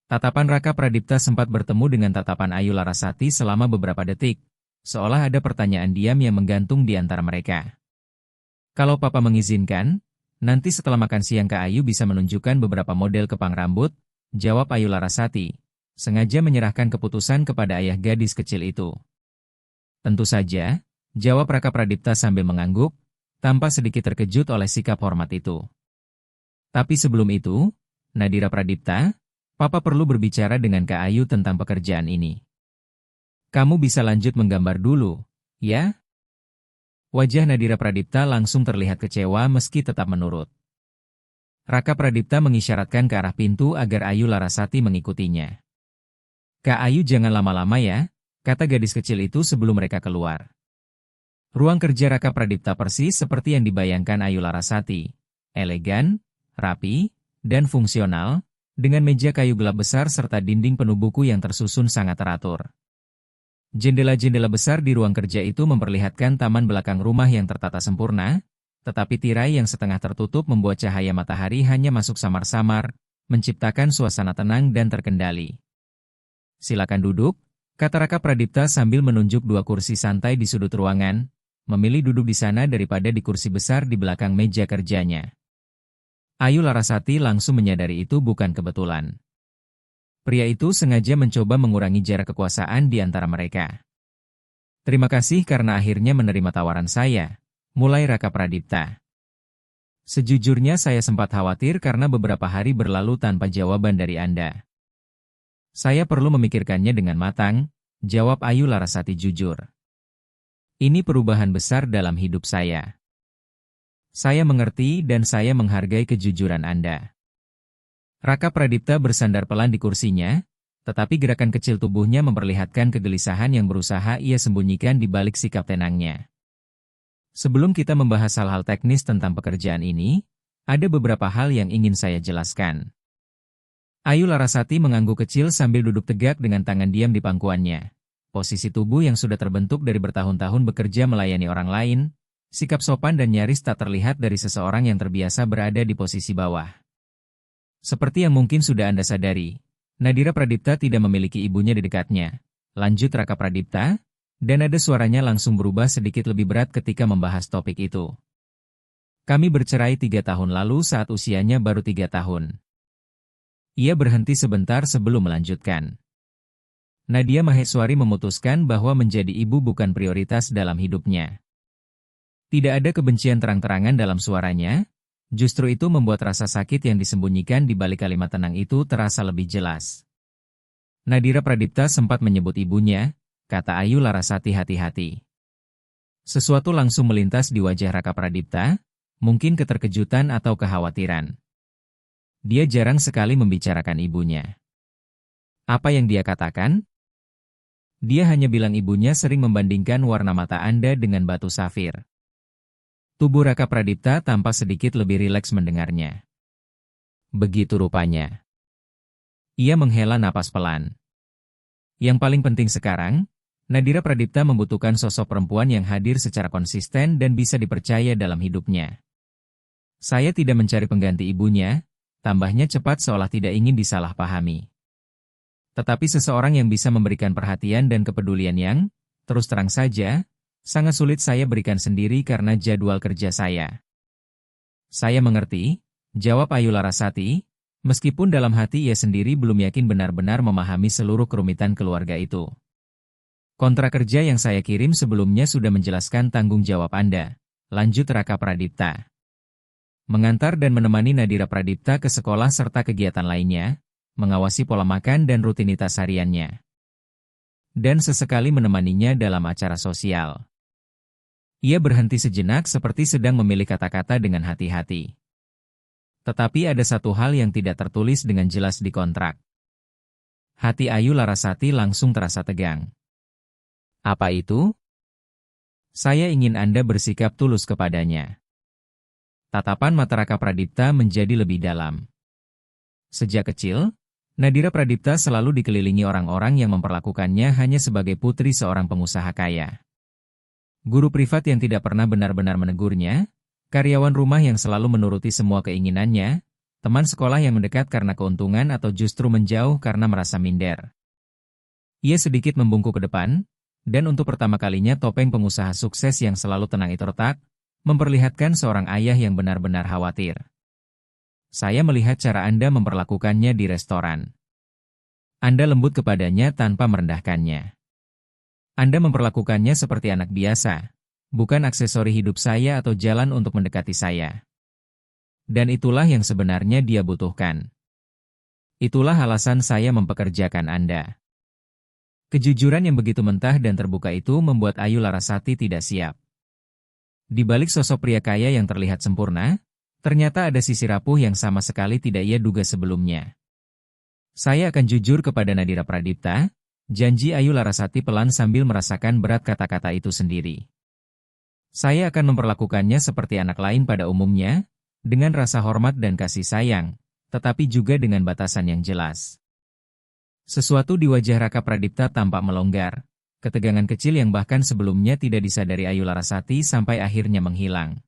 Tatapan Raka Pradipta sempat bertemu dengan tatapan Ayu Larasati selama beberapa detik, seolah ada pertanyaan diam yang menggantung di antara mereka. Kalau Papa mengizinkan, nanti setelah makan siang Kak Ayu bisa menunjukkan beberapa model kepang rambut, jawab Ayu Larasati, sengaja menyerahkan keputusan kepada ayah gadis kecil itu. Tentu saja, jawab Raka Pradipta sambil mengangguk, tanpa sedikit terkejut oleh sikap hormat itu. Tapi sebelum itu, Nadira Pradipta, Papa perlu berbicara dengan Kak Ayu tentang pekerjaan ini. Kamu bisa lanjut menggambar dulu, ya? Wajah Nadira Pradipta langsung terlihat kecewa meski tetap menurut. Raka Pradipta mengisyaratkan ke arah pintu agar Ayu Larasati mengikutinya. Kak Ayu jangan lama-lama ya, kata gadis kecil itu sebelum mereka keluar. Ruang kerja Raka Pradipta persis seperti yang dibayangkan Ayu Larasati. Elegan, rapi, dan fungsional, dengan meja kayu gelap besar serta dinding penuh buku yang tersusun sangat teratur. Jendela-jendela besar di ruang kerja itu memperlihatkan taman belakang rumah yang tertata sempurna, tetapi tirai yang setengah tertutup membuat cahaya matahari hanya masuk samar-samar, menciptakan suasana tenang dan terkendali. Silakan duduk, kata Raka Pradipta sambil menunjuk dua kursi santai di sudut ruangan, memilih duduk di sana daripada di kursi besar di belakang meja kerjanya. Ayu Larasati langsung menyadari itu bukan kebetulan. Pria itu sengaja mencoba mengurangi jarak kekuasaan di antara mereka. Terima kasih karena akhirnya menerima tawaran saya, mulai Raka Pradipta. Sejujurnya saya sempat khawatir karena beberapa hari berlalu tanpa jawaban dari Anda. Saya perlu memikirkannya dengan matang, jawab Ayu Larasati jujur. Ini perubahan besar dalam hidup saya. Saya mengerti dan saya menghargai kejujuran Anda. Raka Pradipta bersandar pelan di kursinya, tetapi gerakan kecil tubuhnya memperlihatkan kegelisahan yang berusaha ia sembunyikan di balik sikap tenangnya. Sebelum kita membahas hal-hal teknis tentang pekerjaan ini, ada beberapa hal yang ingin saya jelaskan. Ayu Larasati mengangguk kecil sambil duduk tegak dengan tangan diam di pangkuannya. Posisi tubuh yang sudah terbentuk dari bertahun-tahun bekerja melayani orang lain, sikap sopan dan nyaris tak terlihat dari seseorang yang terbiasa berada di posisi bawah. Seperti yang mungkin sudah Anda sadari, Nadira Pradipta tidak memiliki ibunya di dekatnya. Lanjut Raka Pradipta, dan ada suaranya langsung berubah sedikit lebih berat ketika membahas topik itu. Kami bercerai 3 tahun lalu saat usianya baru 3 tahun. Ia berhenti sebentar sebelum melanjutkan. Nadia Maheswari memutuskan bahwa menjadi ibu bukan prioritas dalam hidupnya. Tidak ada kebencian terang-terangan dalam suaranya. Justru itu membuat rasa sakit yang disembunyikan di balik kalimat tenang itu terasa lebih jelas. Nadira Pradipta sempat menyebut ibunya, kata Ayu Larasati hati-hati. Sesuatu langsung melintas di wajah Raka Pradipta, mungkin keterkejutan atau kekhawatiran. Dia jarang sekali membicarakan ibunya. Apa yang dia katakan? Dia hanya bilang ibunya sering membandingkan warna mata Anda dengan batu safir. Tubuh Raka Pradipta tampak sedikit lebih rileks mendengarnya. Begitu rupanya. Ia menghela napas pelan. Yang paling penting sekarang, Nadira Pradipta membutuhkan sosok perempuan yang hadir secara konsisten dan bisa dipercaya dalam hidupnya. Saya tidak mencari pengganti ibunya, tambahnya cepat seolah tidak ingin disalahpahami. Tetapi seseorang yang bisa memberikan perhatian dan kepedulian yang, terus terang saja, sangat sulit saya berikan sendiri karena jadwal kerja saya. Saya mengerti, jawab Ayu Larasati, meskipun dalam hati ia sendiri belum yakin benar-benar memahami seluruh kerumitan keluarga itu. Kontrak kerja yang saya kirim sebelumnya sudah menjelaskan tanggung jawab Anda, lanjut Raka Pradipta. Mengantar dan menemani Nadira Pradipta ke sekolah serta kegiatan lainnya, mengawasi pola makan dan rutinitas hariannya. dan sesekali menemaninya dalam acara sosial. Ia berhenti sejenak seperti sedang memilih kata-kata dengan hati-hati. Tetapi ada satu hal yang tidak tertulis dengan jelas di kontrak. Hati Ayu Larasati langsung terasa tegang. Apa itu? Saya ingin Anda bersikap tulus kepadanya. Tatapan mata Raka Pradipta menjadi lebih dalam. Sejak kecil, Nadira Pradipta selalu dikelilingi orang-orang yang memperlakukannya hanya sebagai putri seorang pengusaha kaya. Guru privat yang tidak pernah benar-benar menegurnya, karyawan rumah yang selalu menuruti semua keinginannya, teman sekolah yang mendekat karena keuntungan atau justru menjauh karena merasa minder. Ia sedikit membungkuk ke depan, dan untuk pertama kalinya topeng pengusaha sukses yang selalu tenang itu retak, memperlihatkan seorang ayah yang benar-benar khawatir. Saya melihat cara Anda memperlakukannya di restoran. Anda lembut kepadanya tanpa merendahkannya. Anda memperlakukannya seperti anak biasa, bukan aksesori hidup saya atau jalan untuk mendekati saya. Dan itulah yang sebenarnya dia butuhkan. Itulah alasan saya mempekerjakan Anda. Kejujuran yang begitu mentah dan terbuka itu membuat Ayu Larasati tidak siap. Di balik sosok pria kaya yang terlihat sempurna, ternyata ada sisi rapuh yang sama sekali tidak ia duga sebelumnya. Saya akan jujur kepada Nadira Pradipta, janji Ayu Larasati pelan sambil merasakan berat kata-kata itu sendiri. Saya akan memperlakukannya seperti anak lain pada umumnya, dengan rasa hormat dan kasih sayang, tetapi juga dengan batasan yang jelas. Sesuatu di wajah Raka Pradipta tampak melonggar, ketegangan kecil yang bahkan sebelumnya tidak disadari Ayu Larasati sampai akhirnya menghilang.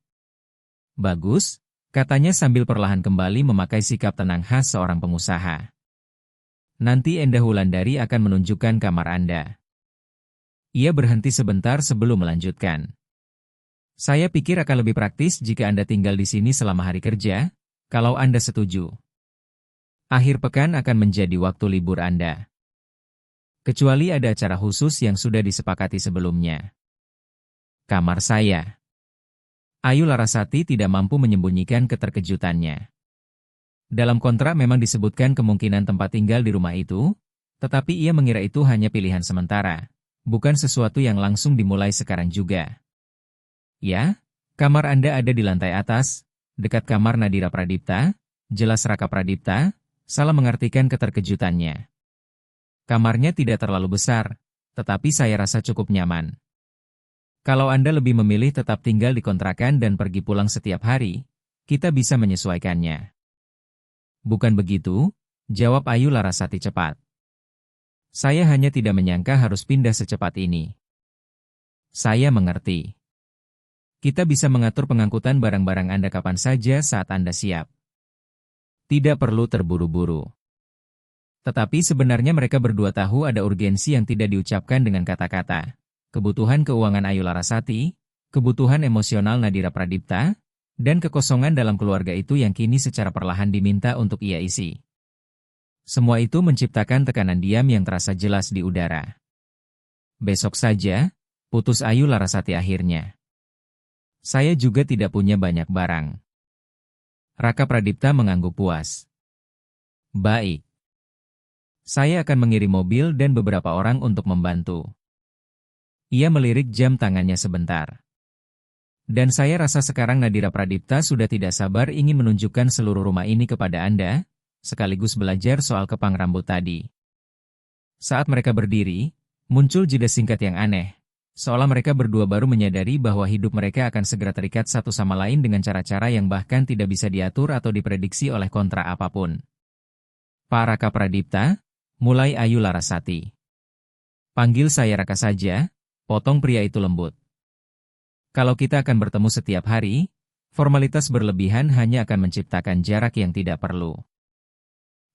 Bagus, katanya sambil perlahan kembali memakai sikap tenang khas seorang pengusaha. Nanti Endah Wulandari akan menunjukkan kamar Anda. Ia berhenti sebentar sebelum melanjutkan. Saya pikir akan lebih praktis jika Anda tinggal di sini selama hari kerja, kalau Anda setuju. Akhir pekan akan menjadi waktu libur Anda. Kecuali ada acara khusus yang sudah disepakati sebelumnya. Kamar saya. Ayu Larasati tidak mampu menyembunyikan keterkejutannya. Dalam kontrak memang disebutkan kemungkinan tempat tinggal di rumah itu, tetapi ia mengira itu hanya pilihan sementara, bukan sesuatu yang langsung dimulai sekarang juga. Ya, kamar Anda ada di lantai atas, dekat kamar Nadira Pradipta, jelas Raka Pradipta, salah mengartikan keterkejutannya. Kamarnya tidak terlalu besar, tetapi saya rasa cukup nyaman. Kalau Anda lebih memilih tetap tinggal di kontrakan dan pergi pulang setiap hari, kita bisa menyesuaikannya. Bukan begitu, jawab Ayu Larasati cepat. Saya hanya tidak menyangka harus pindah secepat ini. Saya mengerti. Kita bisa mengatur pengangkutan barang-barang Anda kapan saja saat Anda siap. Tidak perlu terburu-buru. Tetapi sebenarnya mereka berdua tahu ada urgensi yang tidak diucapkan dengan kata-kata. Kebutuhan keuangan Ayu Larasati, kebutuhan emosional Nadira Pradipta, dan kekosongan dalam keluarga itu yang kini secara perlahan diminta untuk ia isi. Semua itu menciptakan tekanan diam yang terasa jelas di udara. Besok saja, putus Ayu Larasati akhirnya. Saya juga tidak punya banyak barang. Raka Pradipta mengangguk puas. Baik. Saya akan mengirim mobil dan beberapa orang untuk membantu. Ia melirik jam tangannya sebentar. Dan saya rasa sekarang Nadira Pradipta sudah tidak sabar ingin menunjukkan seluruh rumah ini kepada Anda, sekaligus belajar soal kepang rambut tadi. Saat mereka berdiri, muncul jeda singkat yang aneh, seolah mereka berdua baru menyadari bahwa hidup mereka akan segera terikat satu sama lain dengan cara-cara yang bahkan tidak bisa diatur atau diprediksi oleh kontrak apapun. Pak Raka Pradipta, mulai Ayu Larasati. Panggil saya Raka saja, potong pria itu lembut. Kalau kita akan bertemu setiap hari, formalitas berlebihan hanya akan menciptakan jarak yang tidak perlu.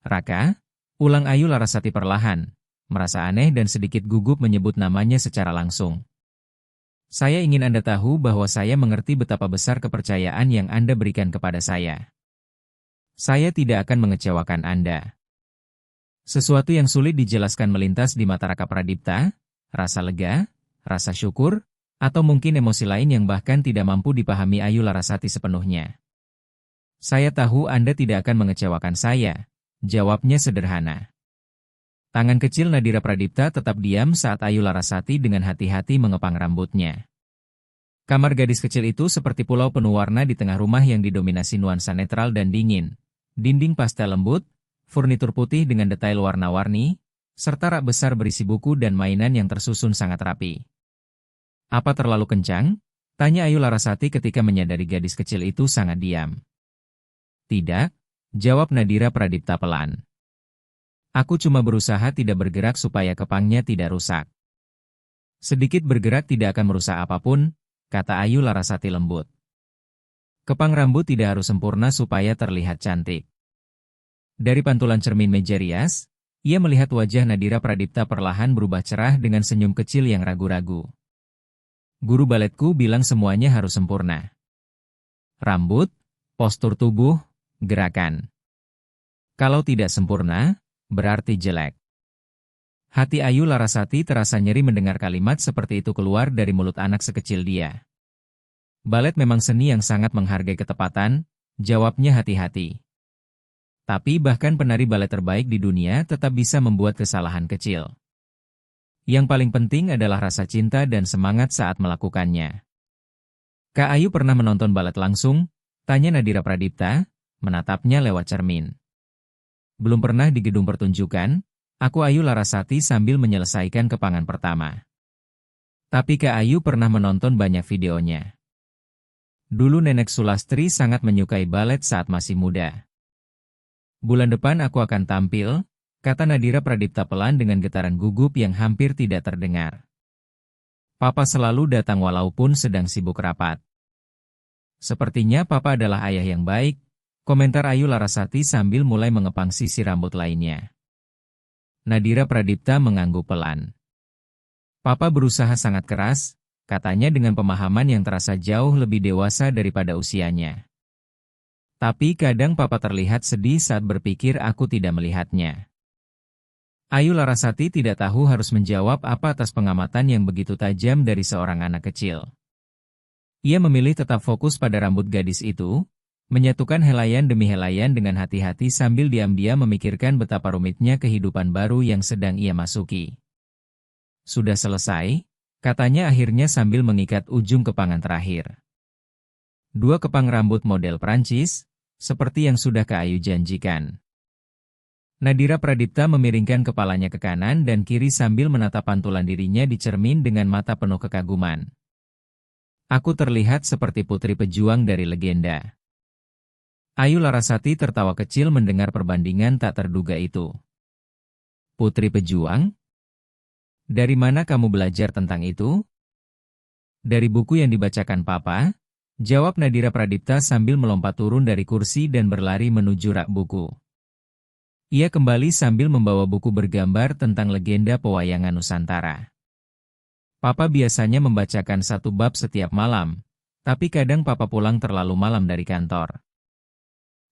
Raka, ulang Ayu Larasati perlahan, merasa aneh dan sedikit gugup menyebut namanya secara langsung. Saya ingin Anda tahu bahwa saya mengerti betapa besar kepercayaan yang Anda berikan kepada saya. Saya tidak akan mengecewakan Anda. Sesuatu yang sulit dijelaskan melintas di mata Raka Pradipta, rasa lega, rasa syukur, atau mungkin emosi lain yang bahkan tidak mampu dipahami Ayu Larasati sepenuhnya. Saya tahu Anda tidak akan mengecewakan saya, jawabnya sederhana. Tangan kecil Nadira Pradipta tetap diam saat Ayu Larasati dengan hati-hati mengepang rambutnya. Kamar gadis kecil itu seperti pulau penuh warna di tengah rumah yang didominasi nuansa netral dan dingin. Dinding pastel lembut, furnitur putih dengan detail warna-warni, serta rak besar berisi buku dan mainan yang tersusun sangat rapi. "Apa terlalu kencang?" tanya Ayu Larasati ketika menyadari gadis kecil itu sangat diam. "Tidak," jawab Nadira Pradipta pelan. "Aku cuma berusaha tidak bergerak supaya kepangnya tidak rusak." "Sedikit bergerak tidak akan merusak apapun," kata Ayu Larasati lembut. "Kepang rambut tidak harus sempurna supaya terlihat cantik." Dari pantulan cermin meja rias, ia melihat wajah Nadira Pradipta perlahan berubah cerah dengan senyum kecil yang ragu-ragu. "Guru baletku bilang semuanya harus sempurna. Rambut, postur tubuh, gerakan. Kalau tidak sempurna, berarti jelek." Hati Ayu Larasati terasa nyeri mendengar kalimat seperti itu keluar dari mulut anak sekecil dia. "Balet memang seni yang sangat menghargai ketepatan," jawabnya hati-hati. "Tapi bahkan penari balet terbaik di dunia tetap bisa membuat kesalahan kecil. Yang paling penting adalah rasa cinta dan semangat saat melakukannya." "Kak Ayu pernah menonton balet langsung?" tanya Nadira Pradipta, menatapnya lewat cermin. "Belum pernah di gedung pertunjukan," aku Ayu Larasati sambil menyelesaikan kepangan pertama. "Tapi Kak Ayu pernah menonton banyak videonya. Dulu Nenek Sulastri sangat menyukai balet saat masih muda. Bulan depan aku akan tampil," kata Nadira Pradipta pelan dengan getaran gugup yang hampir tidak terdengar. "Papa selalu datang walaupun sedang sibuk rapat." "Sepertinya Papa adalah ayah yang baik," komentar Ayu Larasati sambil mulai mengepang sisi rambut lainnya. Nadira Pradipta mengangguk pelan. "Papa berusaha sangat keras," katanya dengan pemahaman yang terasa jauh lebih dewasa daripada usianya. "Tapi kadang Papa terlihat sedih saat berpikir aku tidak melihatnya." Ayu Larasati tidak tahu harus menjawab apa atas pengamatan yang begitu tajam dari seorang anak kecil. Ia memilih tetap fokus pada rambut gadis itu, menyatukan helaian demi helaian dengan hati-hati sambil diam-diam memikirkan betapa rumitnya kehidupan baru yang sedang ia masuki. "Sudah selesai," katanya akhirnya sambil mengikat ujung kepangan terakhir. 2 kepang rambut model Prancis, seperti yang sudah Kak Ayu janjikan. Nadira Pradipta memiringkan kepalanya ke kanan dan kiri sambil menatap pantulan dirinya di cermin dengan mata penuh kekaguman. "Aku terlihat seperti putri pejuang dari legenda." Ayu Larasati tertawa kecil mendengar perbandingan tak terduga itu. "Putri pejuang? Dari mana kamu belajar tentang itu?" "Dari buku yang dibacakan Papa," jawab Nadira Pradipta sambil melompat turun dari kursi dan berlari menuju rak buku. Ia kembali sambil membawa buku bergambar tentang legenda pewayangan Nusantara. "Papa biasanya membacakan 1 bab setiap malam, tapi kadang Papa pulang terlalu malam dari kantor.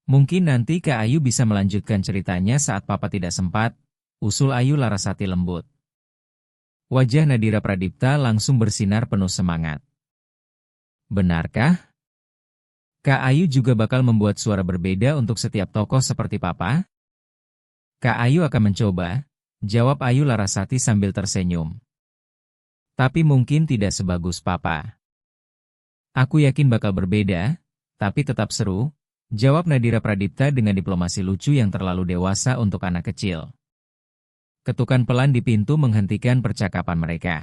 Mungkin nanti Kak Ayu bisa melanjutkan ceritanya saat Papa tidak sempat," usul Ayu Larasati lembut. Wajah Nadira Pradipta langsung bersinar penuh semangat. "Benarkah? Kak Ayu juga bakal membuat suara berbeda untuk setiap tokoh seperti Papa?" "Kak Ayu akan mencoba," jawab Ayu Larasati sambil tersenyum. "Tapi mungkin tidak sebagus Papa." "Aku yakin bakal berbeda, tapi tetap seru," jawab Nadira Pradipta dengan diplomasi lucu yang terlalu dewasa untuk anak kecil. Ketukan pelan di pintu menghentikan percakapan mereka.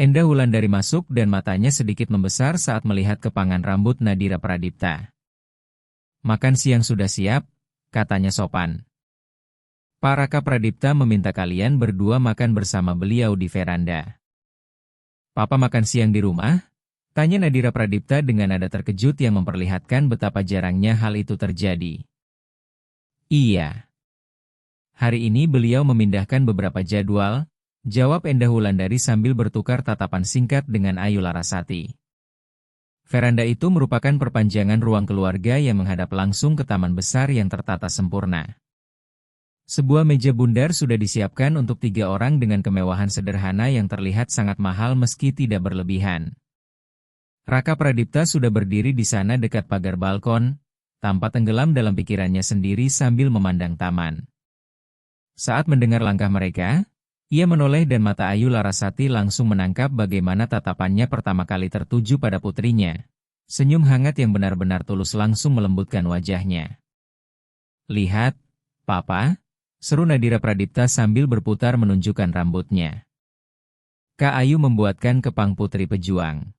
Endah Wulandari masuk dan matanya sedikit membesar saat melihat kepangan rambut Nadira Pradipta. "Makan siang sudah siap," katanya sopan. "Pak Raka Pradipta meminta kalian berdua makan bersama beliau di veranda." "Papa makan siang di rumah?" tanya Nadira Pradipta dengan nada terkejut yang memperlihatkan betapa jarangnya hal itu terjadi. "Iya. Hari ini beliau memindahkan beberapa jadwal," jawab Endah Wulandari sambil bertukar tatapan singkat dengan Ayu Larasati. Veranda itu merupakan perpanjangan ruang keluarga yang menghadap langsung ke taman besar yang tertata sempurna. Sebuah meja bundar sudah disiapkan untuk 3 orang dengan kemewahan sederhana yang terlihat sangat mahal meski tidak berlebihan. Raka Pradipta sudah berdiri di sana dekat pagar balkon, tanpa tenggelam dalam pikirannya sendiri sambil memandang taman. Saat mendengar langkah mereka, ia menoleh dan mata Ayu Larasati langsung menangkap bagaimana tatapannya pertama kali tertuju pada putrinya. Senyum hangat yang benar-benar tulus langsung melembutkan wajahnya. "Lihat, Papa," seru Nadira Pradipta sambil berputar menunjukkan rambutnya. Kak Ayu membuatkan kepang putri pejuang.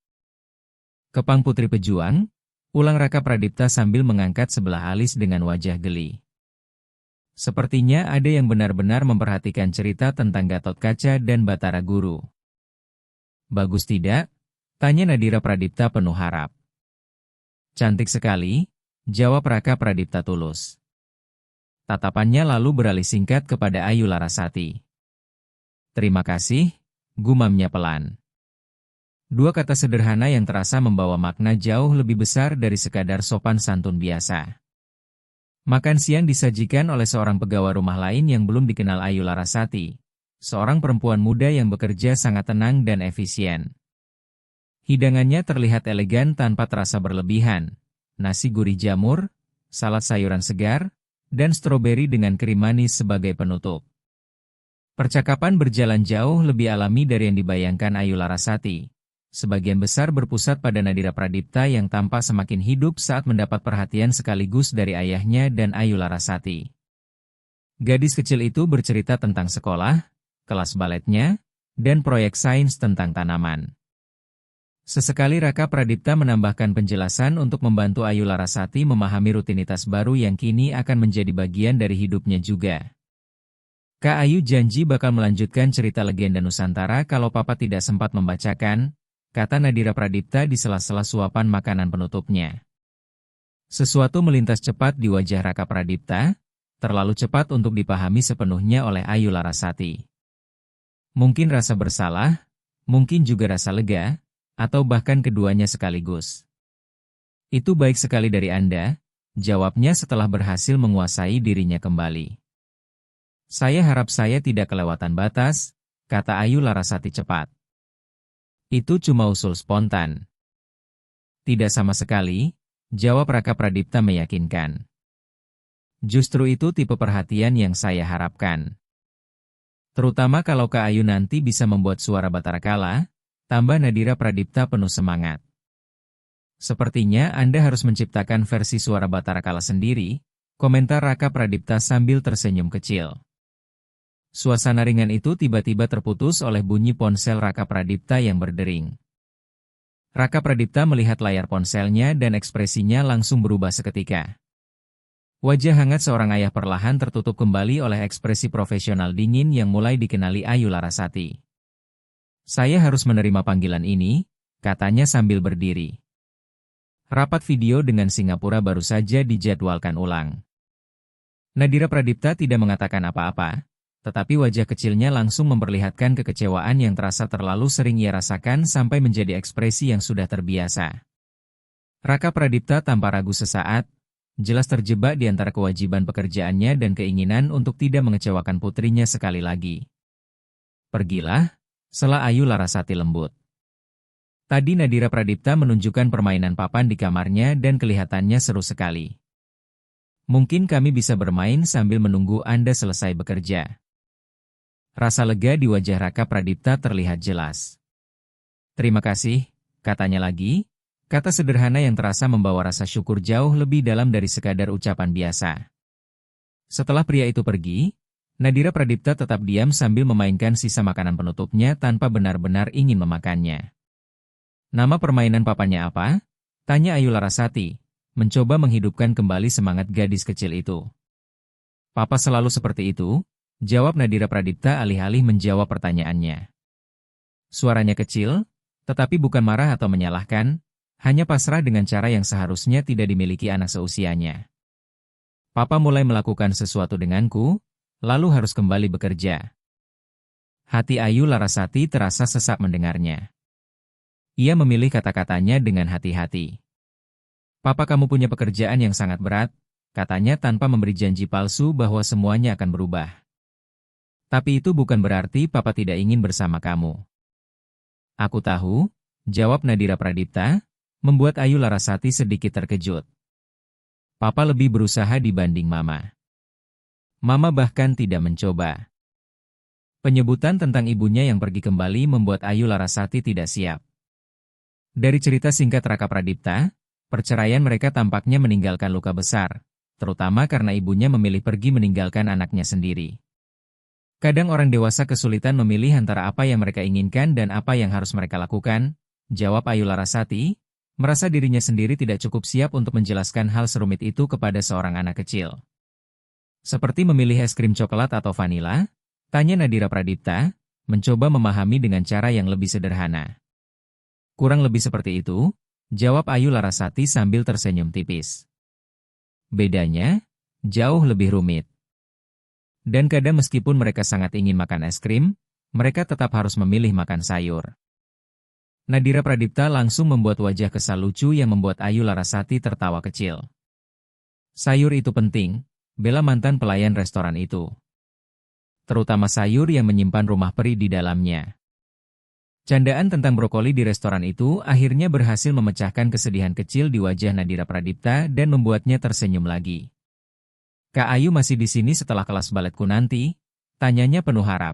"Kepang putri pejuang?" ulang Raka Pradipta sambil mengangkat sebelah alis dengan wajah geli. Sepertinya ada yang benar-benar memperhatikan cerita tentang Gatot Kaca dan Batara Guru. "Bagus tidak?" tanya Nadira Pradipta penuh harap. "Cantik sekali," jawab Raka Pradipta tulus. Tatapannya lalu beralih singkat kepada Ayu Larasati. "Terima kasih," gumamnya pelan. Dua kata sederhana yang terasa membawa makna jauh lebih besar dari sekadar sopan santun biasa. Makan siang disajikan oleh seorang pegawai rumah lain yang belum dikenal Ayu Larasati. Seorang perempuan muda yang bekerja sangat tenang dan efisien. Hidangannya terlihat elegan tanpa terasa berlebihan. Nasi gurih jamur, salad sayuran segar, dan stroberi dengan krim manis sebagai penutup. Percakapan berjalan jauh lebih alami dari yang dibayangkan Ayu Larasati. Sebagian besar berpusat pada Nadira Pradipta yang tampak semakin hidup saat mendapat perhatian sekaligus dari ayahnya dan Ayu Larasati. Gadis kecil itu bercerita tentang sekolah, kelas baletnya, dan proyek sains tentang tanaman. Sesekali Raka Pradipta menambahkan penjelasan untuk membantu Ayu Larasati memahami rutinitas baru yang kini akan menjadi bagian dari hidupnya juga. "Kak Ayu janji bakal melanjutkan cerita legenda Nusantara kalau Papa tidak sempat membacakan," kata Nadira Pradipta di sela-sela suapan makanan penutupnya. Sesuatu melintas cepat di wajah Raka Pradipta, terlalu cepat untuk dipahami sepenuhnya oleh Ayu Larasati. Mungkin rasa bersalah, mungkin juga rasa lega, atau bahkan keduanya sekaligus. "Itu baik sekali dari Anda," jawabnya setelah berhasil menguasai dirinya kembali. "Saya harap saya tidak kelewatan batas," kata Ayu Larasati cepat. "Itu cuma usul spontan." "Tidak sama sekali," jawab Raka Pradipta meyakinkan. "Justru itu tipe perhatian yang saya harapkan. Terutama kalau Kak Ayu nanti bisa membuat suara Batara Kala," tambah Nadira Pradipta penuh semangat. "Sepertinya Anda harus menciptakan versi suara Batara Kala sendiri," komentar Raka Pradipta sambil tersenyum kecil. Suasana ringan itu tiba-tiba terputus oleh bunyi ponsel Raka Pradipta yang berdering. Raka Pradipta melihat layar ponselnya dan ekspresinya langsung berubah seketika. Wajah hangat seorang ayah perlahan tertutup kembali oleh ekspresi profesional dingin yang mulai dikenali Ayu Larasati. "Saya harus menerima panggilan ini," katanya sambil berdiri. Rapat video dengan Singapura baru saja dijadwalkan ulang. Nadira Pradipta tidak mengatakan apa-apa, tetapi wajah kecilnya langsung memperlihatkan kekecewaan yang terasa terlalu sering ia rasakan sampai menjadi ekspresi yang sudah terbiasa. Raka Pradipta tanpa ragu sesaat, jelas terjebak di antara kewajiban pekerjaannya dan keinginan untuk tidak mengecewakan putrinya sekali lagi. "Pergilah," sela Ayu Larasati lembut. Tadi Nadira Pradipta menunjukkan permainan papan di kamarnya dan kelihatannya seru sekali. "Mungkin kami bisa bermain sambil menunggu Anda selesai bekerja." Rasa lega di wajah Raka Pradipta terlihat jelas. "Terima kasih," katanya lagi, kata sederhana yang terasa membawa rasa syukur jauh lebih dalam dari sekadar ucapan biasa. Setelah pria itu pergi, Nadira Pradipta tetap diam sambil memainkan sisa makanan penutupnya tanpa benar-benar ingin memakannya. "Nama permainan papanya apa?" tanya Ayu Larasati, mencoba menghidupkan kembali semangat gadis kecil itu. "Papa selalu seperti itu," jawab Nadira Pradipta alih-alih menjawab pertanyaannya. Suaranya kecil, tetapi bukan marah atau menyalahkan, hanya pasrah dengan cara yang seharusnya tidak dimiliki anak seusianya. "Papa mulai melakukan sesuatu denganku, lalu harus kembali bekerja." Hati Ayu Larasati terasa sesak mendengarnya. Ia memilih kata-katanya dengan hati-hati. "Papa, kamu punya pekerjaan yang sangat berat," katanya tanpa memberi janji palsu bahwa semuanya akan berubah. "Tapi itu bukan berarti Papa tidak ingin bersama kamu." "Aku tahu," jawab Nadira Pradipta, membuat Ayu Larasati sedikit terkejut. "Papa lebih berusaha dibanding Mama." Mama bahkan tidak mencoba. Penyebutan tentang ibunya yang pergi kembali membuat Ayu Larasati tidak siap. Dari cerita singkat Raka Pradipta, perceraian mereka tampaknya meninggalkan luka besar, terutama karena ibunya memilih pergi meninggalkan anaknya sendiri. Kadang orang dewasa kesulitan memilih antara apa yang mereka inginkan dan apa yang harus mereka lakukan, jawab Ayu Larasati, merasa dirinya sendiri tidak cukup siap untuk menjelaskan hal serumit itu kepada seorang anak kecil. Seperti memilih es krim coklat atau vanila, tanya Nadira Pradipta, mencoba memahami dengan cara yang lebih sederhana. Kurang lebih seperti itu, jawab Ayu Larasati sambil tersenyum tipis. Bedanya, jauh lebih rumit. Dan kadang meskipun mereka sangat ingin makan es krim, mereka tetap harus memilih makan sayur. Nadira Pradipta langsung membuat wajah kesal lucu yang membuat Ayu Larasati tertawa kecil. Sayur itu penting, bela mantan pelayan restoran itu. Terutama sayur yang menyimpan rumah peri di dalamnya. Candaan tentang brokoli di restoran itu akhirnya berhasil memecahkan kesedihan kecil di wajah Nadira Pradipta dan membuatnya tersenyum lagi. Kak Ayu masih di sini setelah kelas baletku nanti? Tanyanya penuh harap.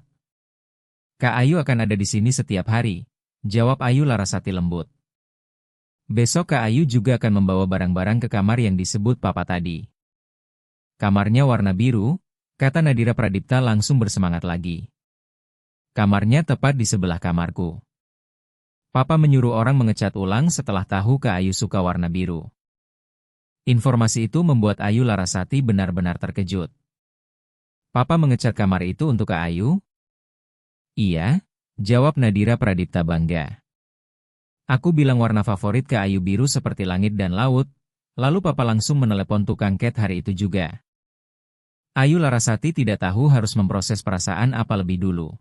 Kak Ayu akan ada di sini setiap hari, jawab Ayu Larasati lembut. Besok Kak Ayu juga akan membawa barang-barang ke kamar yang disebut Papa tadi. Kamarnya warna biru, kata Nadira Pradipta langsung bersemangat lagi. Kamarnya tepat di sebelah kamarku. Papa menyuruh orang mengecat ulang setelah tahu Kak Ayu suka warna biru. Informasi itu membuat Ayu Larasati benar-benar terkejut. Papa mengecat kamar itu untuk Kak Ayu? Iya, jawab Nadira Pradipta bangga. Aku bilang warna favorit Kak Ayu biru seperti langit dan laut, lalu Papa langsung menelepon tukang cat hari itu juga. Ayu Larasati tidak tahu harus memproses perasaan apa lebih dulu.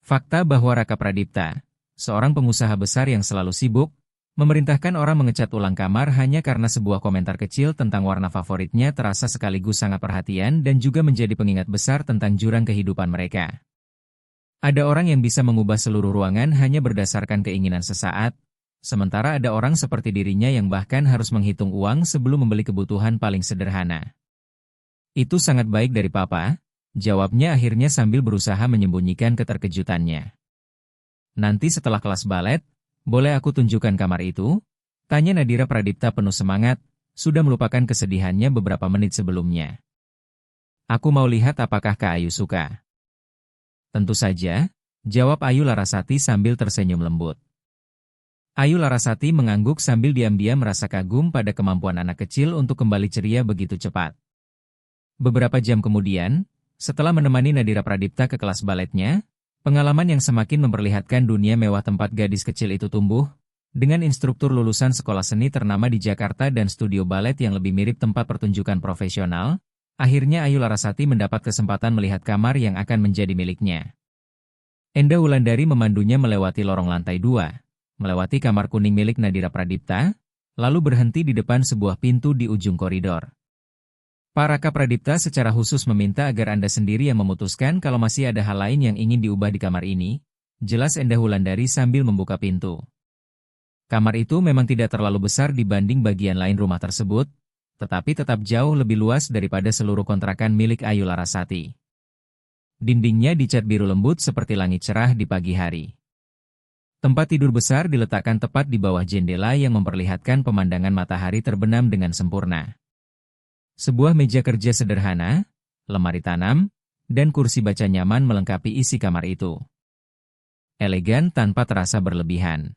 Fakta bahwa Raka Pradipta, seorang pengusaha besar yang selalu sibuk, memerintahkan orang mengecat ulang kamar hanya karena sebuah komentar kecil tentang warna favoritnya terasa sekaligus sangat perhatian dan juga menjadi pengingat besar tentang jurang kehidupan mereka. Ada orang yang bisa mengubah seluruh ruangan hanya berdasarkan keinginan sesaat, sementara ada orang seperti dirinya yang bahkan harus menghitung uang sebelum membeli kebutuhan paling sederhana. Itu sangat baik dari Papa, jawabnya akhirnya sambil berusaha menyembunyikan keterkejutannya. Nanti setelah kelas balet, boleh aku tunjukkan kamar itu? Tanya Nadira Pradipta penuh semangat, sudah melupakan kesedihannya beberapa menit sebelumnya. Aku mau lihat apakah Kak Ayu suka. Tentu saja, jawab Ayu Larasati sambil tersenyum lembut. Ayu Larasati mengangguk sambil diam-diam merasa kagum pada kemampuan anak kecil untuk kembali ceria begitu cepat. Beberapa jam kemudian, setelah menemani Nadira Pradipta ke kelas baletnya, pengalaman yang semakin memperlihatkan dunia mewah tempat gadis kecil itu tumbuh, dengan instruktur lulusan sekolah seni ternama di Jakarta dan studio balet yang lebih mirip tempat pertunjukan profesional, akhirnya Ayu Larasati mendapat kesempatan melihat kamar yang akan menjadi miliknya. Endah Wulandari memandunya melewati lorong lantai 2, melewati kamar kuning milik Nadira Pradipta, lalu berhenti di depan sebuah pintu di ujung koridor. Pak Raka Pradipta secara khusus meminta agar Anda sendiri yang memutuskan kalau masih ada hal lain yang ingin diubah di kamar ini, jelas Endah Wulandari sambil membuka pintu. Kamar itu memang tidak terlalu besar dibanding bagian lain rumah tersebut, tetapi tetap jauh lebih luas daripada seluruh kontrakan milik Ayu Larasati. Dindingnya dicat biru lembut seperti langit cerah di pagi hari. Tempat tidur besar diletakkan tepat di bawah jendela yang memperlihatkan pemandangan matahari terbenam dengan sempurna. Sebuah meja kerja sederhana, lemari tanam, dan kursi baca nyaman melengkapi isi kamar itu. Elegan tanpa terasa berlebihan.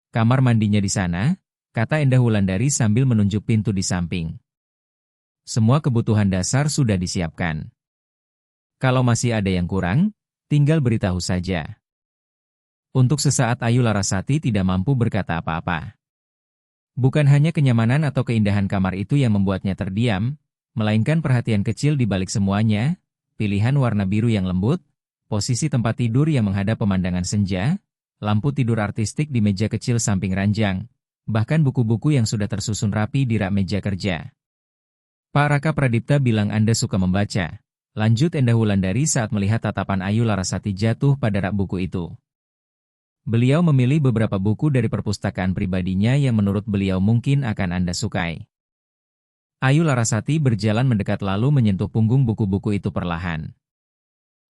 Kamar mandinya di sana, kata Endah Wulandari sambil menunjuk pintu di samping. Semua kebutuhan dasar sudah disiapkan. Kalau masih ada yang kurang, tinggal beritahu saja. Untuk sesaat Ayu Larasati tidak mampu berkata apa-apa. Bukan hanya kenyamanan atau keindahan kamar itu yang membuatnya terdiam, melainkan perhatian kecil di balik semuanya, pilihan warna biru yang lembut, posisi tempat tidur yang menghadap pemandangan senja, lampu tidur artistik di meja kecil samping ranjang, bahkan buku-buku yang sudah tersusun rapi di rak meja kerja. Pak Raka Pradipta bilang Anda suka membaca, lanjut Endah Wulandari saat melihat tatapan Ayu Larasati jatuh pada rak buku itu. Beliau memilih beberapa buku dari perpustakaan pribadinya yang menurut beliau mungkin akan Anda sukai. Ayu Larasati berjalan mendekat lalu menyentuh punggung buku-buku itu perlahan.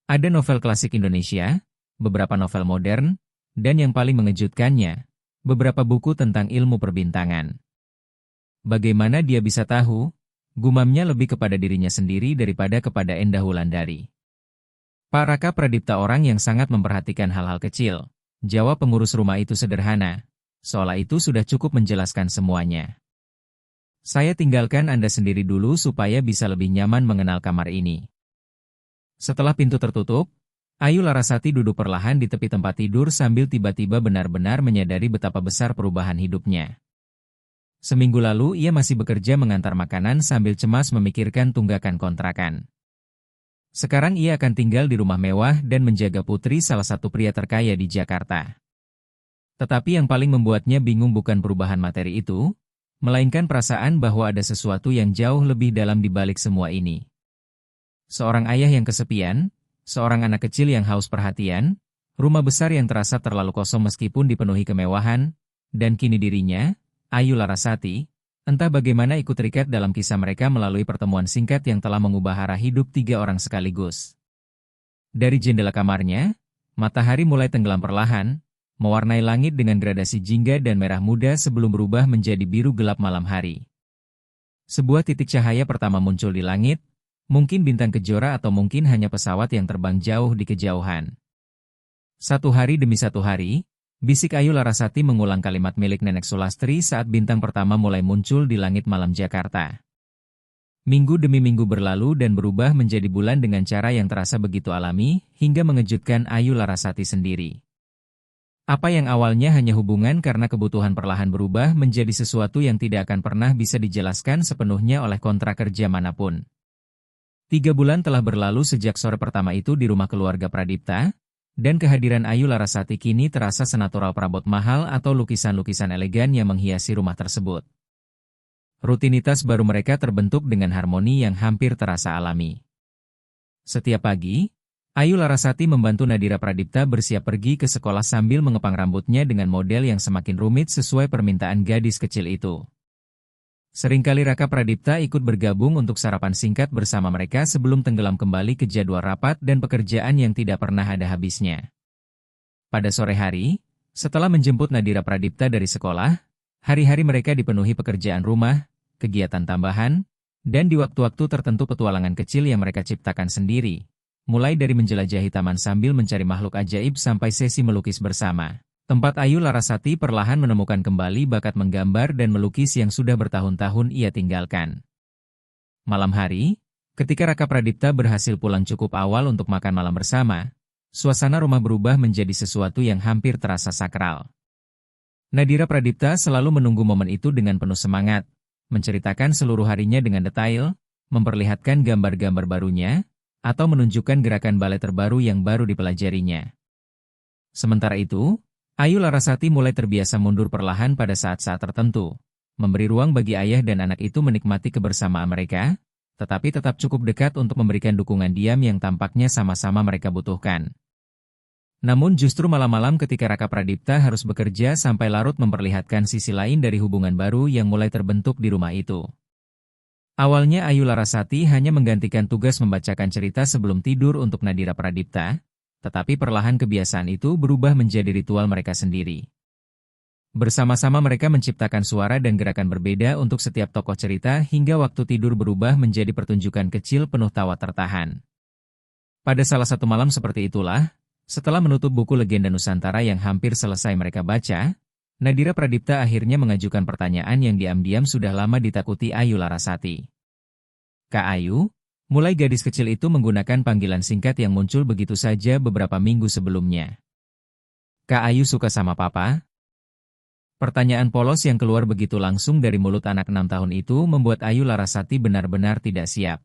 Ada novel klasik Indonesia, beberapa novel modern, dan yang paling mengejutkannya, beberapa buku tentang ilmu perbintangan. Bagaimana dia bisa tahu? Gumamnya lebih kepada dirinya sendiri daripada kepada Endah Wulandari. Pak Raka Pradipta orang yang sangat memperhatikan hal-hal kecil. Jawab pengurus rumah itu sederhana. Seolah itu sudah cukup menjelaskan semuanya. Saya tinggalkan Anda sendiri dulu supaya bisa lebih nyaman mengenal kamar ini. Setelah pintu tertutup, Ayu Larasati duduk perlahan di tepi tempat tidur sambil tiba-tiba benar-benar menyadari betapa besar perubahan hidupnya. Seminggu lalu ia masih bekerja mengantar makanan sambil cemas memikirkan tunggakan kontrakan. Sekarang ia akan tinggal di rumah mewah dan menjaga putri salah satu pria terkaya di Jakarta. Tetapi yang paling membuatnya bingung bukan perubahan materi itu, melainkan perasaan bahwa ada sesuatu yang jauh lebih dalam di balik semua ini. Seorang ayah yang kesepian, seorang anak kecil yang haus perhatian, rumah besar yang terasa terlalu kosong meskipun dipenuhi kemewahan, dan kini dirinya, Ayu Larasati, entah bagaimana ikut terikat dalam kisah mereka melalui pertemuan singkat yang telah mengubah arah hidup 3 orang sekaligus. Dari jendela kamarnya, matahari mulai tenggelam perlahan, mewarnai langit dengan gradasi jingga dan merah muda sebelum berubah menjadi biru gelap malam hari. Sebuah titik cahaya pertama muncul di langit, mungkin bintang kejora atau mungkin hanya pesawat yang terbang jauh di kejauhan. Satu hari demi satu hari, bisik Ayu Larasati mengulang kalimat milik Nenek Sulastri saat bintang pertama mulai muncul di langit malam Jakarta. Minggu demi minggu berlalu dan berubah menjadi bulan dengan cara yang terasa begitu alami, hingga mengejutkan Ayu Larasati sendiri. Apa yang awalnya hanya hubungan karena kebutuhan perlahan berubah menjadi sesuatu yang tidak akan pernah bisa dijelaskan sepenuhnya oleh kontrak kerja manapun. 3 bulan telah berlalu sejak sore pertama itu di rumah keluarga Pradipta, dan kehadiran Ayu Larasati kini terasa senatural perabot mahal atau lukisan-lukisan elegan yang menghiasi rumah tersebut. Rutinitas baru mereka terbentuk dengan harmoni yang hampir terasa alami. Setiap pagi, Ayu Larasati membantu Nadira Pradipta bersiap pergi ke sekolah sambil mengepang rambutnya dengan model yang semakin rumit sesuai permintaan gadis kecil itu. Seringkali Raka Pradipta ikut bergabung untuk sarapan singkat bersama mereka sebelum tenggelam kembali ke jadwal rapat dan pekerjaan yang tidak pernah ada habisnya. Pada sore hari, setelah menjemput Nadira Pradipta dari sekolah, hari-hari mereka dipenuhi pekerjaan rumah, kegiatan tambahan, dan di waktu-waktu tertentu petualangan kecil yang mereka ciptakan sendiri. Mulai dari menjelajahi taman sambil mencari makhluk ajaib sampai sesi melukis bersama. Tempat Ayu Larasati perlahan menemukan kembali bakat menggambar dan melukis yang sudah bertahun-tahun ia tinggalkan. Malam hari, ketika Raka Pradipta berhasil pulang cukup awal untuk makan malam bersama, suasana rumah berubah menjadi sesuatu yang hampir terasa sakral. Nadira Pradipta selalu menunggu momen itu dengan penuh semangat, menceritakan seluruh harinya dengan detail, memperlihatkan gambar-gambar barunya, atau menunjukkan gerakan balet terbaru yang baru dipelajarinya. Sementara itu, Ayu Larasati mulai terbiasa mundur perlahan pada saat-saat tertentu, memberi ruang bagi ayah dan anak itu menikmati kebersamaan mereka, tetapi tetap cukup dekat untuk memberikan dukungan diam yang tampaknya sama-sama mereka butuhkan. Namun justru malam-malam ketika Raka Pradipta harus bekerja sampai larut memperlihatkan sisi lain dari hubungan baru yang mulai terbentuk di rumah itu. Awalnya Ayu Larasati hanya menggantikan tugas membacakan cerita sebelum tidur untuk Nadira Pradipta, tetapi perlahan kebiasaan itu berubah menjadi ritual mereka sendiri. Bersama-sama mereka menciptakan suara dan gerakan berbeda untuk setiap tokoh cerita hingga waktu tidur berubah menjadi pertunjukan kecil penuh tawa tertahan. Pada salah satu malam seperti itulah, setelah menutup buku Legenda Nusantara yang hampir selesai mereka baca, Nadira Pradipta akhirnya mengajukan pertanyaan yang diam-diam sudah lama ditakuti Ayu Larasati. Kak Ayu, mulai gadis kecil itu menggunakan panggilan singkat yang muncul begitu saja beberapa minggu sebelumnya. Kak Ayu suka sama papa? Pertanyaan polos yang keluar begitu langsung dari mulut anak 6 tahun itu membuat Ayu Larasati benar-benar tidak siap.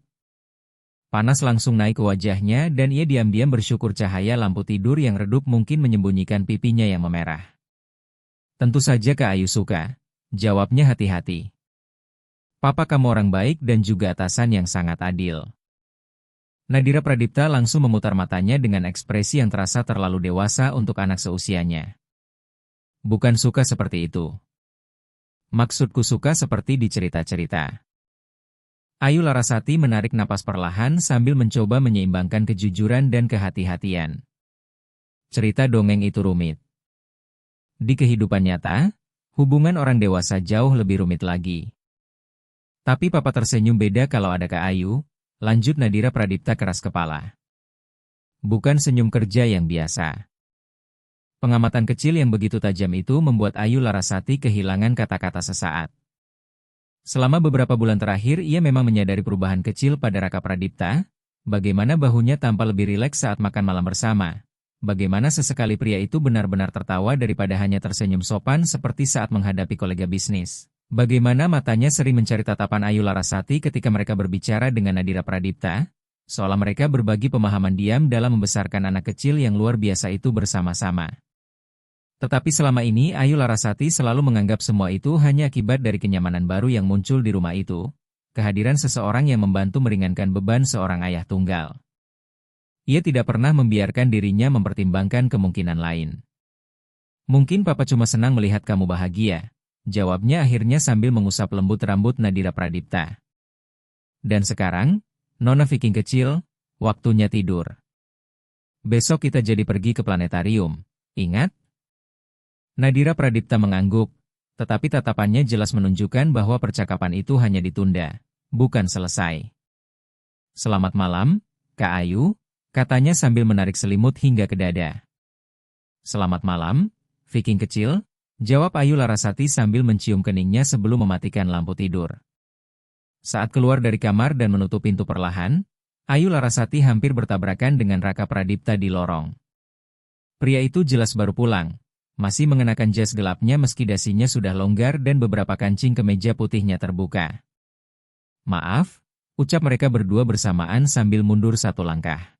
Panas langsung naik ke wajahnya dan ia diam-diam bersyukur cahaya lampu tidur yang redup mungkin menyembunyikan pipinya yang memerah. Tentu saja Kak Ayu suka. Jawabnya hati-hati. Papa kamu orang baik dan juga atasan yang sangat adil. Nadira Pradipta langsung memutar matanya dengan ekspresi yang terasa terlalu dewasa untuk anak seusianya. Bukan suka seperti itu. Maksudku suka seperti di cerita-cerita. Ayu Larasati menarik napas perlahan sambil mencoba menyeimbangkan kejujuran dan kehati-hatian. Cerita dongeng itu rumit. Di kehidupan nyata, hubungan orang dewasa jauh lebih rumit lagi. Tapi papa tersenyum beda kalau ada Kak Ayu, lanjut Nadira Pradipta keras kepala. Bukan senyum kerja yang biasa. Pengamatan kecil yang begitu tajam itu membuat Ayu Larasati kehilangan kata-kata sesaat. Selama beberapa bulan terakhir ia memang menyadari perubahan kecil pada Raka Pradipta, bagaimana bahunya tampak lebih rileks saat makan malam bersama, bagaimana sesekali pria itu benar-benar tertawa daripada hanya tersenyum sopan seperti saat menghadapi kolega bisnis, bagaimana matanya sering mencari tatapan Ayu Larasati ketika mereka berbicara dengan Nadira Pradipta, seolah mereka berbagi pemahaman diam dalam membesarkan anak kecil yang luar biasa itu bersama-sama. Tetapi selama ini Ayu Larasati selalu menganggap semua itu hanya akibat dari kenyamanan baru yang muncul di rumah itu, kehadiran seseorang yang membantu meringankan beban seorang ayah tunggal. Ia tidak pernah membiarkan dirinya mempertimbangkan kemungkinan lain. Mungkin papa cuma senang melihat kamu bahagia, jawabnya akhirnya sambil mengusap lembut rambut Nadira Pradipta. Dan sekarang, Nona Viking kecil, waktunya tidur. Besok kita jadi pergi ke planetarium, ingat? Nadira Pradipta mengangguk, tetapi tatapannya jelas menunjukkan bahwa percakapan itu hanya ditunda, bukan selesai. Selamat malam, Kak Ayu, katanya sambil menarik selimut hingga ke dada. Selamat malam, Viking kecil, jawab Ayu Larasati sambil mencium keningnya sebelum mematikan lampu tidur. Saat keluar dari kamar dan menutup pintu perlahan, Ayu Larasati hampir bertabrakan dengan Raka Pradipta di lorong. Pria itu jelas baru pulang. Masih mengenakan jas gelapnya meski dasinya sudah longgar dan beberapa kancing kemeja putihnya terbuka. Maaf, ucap mereka berdua bersamaan sambil mundur satu langkah.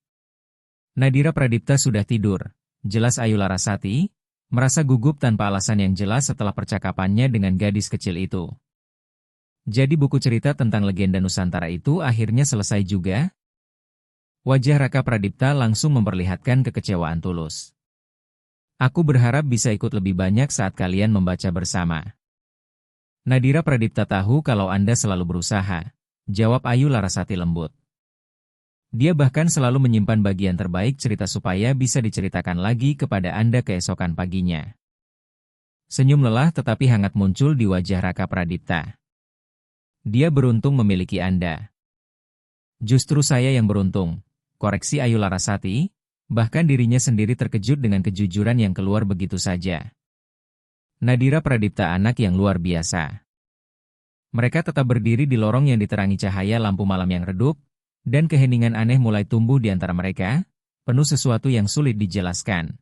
Nadira Pradipta sudah tidur, jelas Ayu Larasati, merasa gugup tanpa alasan yang jelas setelah percakapannya dengan gadis kecil itu. Jadi buku cerita tentang legenda Nusantara itu akhirnya selesai juga? Wajah Raka Pradipta langsung memperlihatkan kekecewaan tulus. Aku berharap bisa ikut lebih banyak saat kalian membaca bersama. Nadira Pradipta tahu kalau Anda selalu berusaha, jawab Ayu Larasati lembut. Dia bahkan selalu menyimpan bagian terbaik cerita supaya bisa diceritakan lagi kepada Anda keesokan paginya. Senyum lelah tetapi hangat muncul di wajah Raka Pradipta. Dia beruntung memiliki Anda. Justru saya yang beruntung, koreksi Ayu Larasati. Bahkan dirinya sendiri terkejut dengan kejujuran yang keluar begitu saja. Nadira Pradipta anak yang luar biasa. Mereka tetap berdiri di lorong yang diterangi cahaya lampu malam yang redup, dan keheningan aneh mulai tumbuh di antara mereka, penuh sesuatu yang sulit dijelaskan.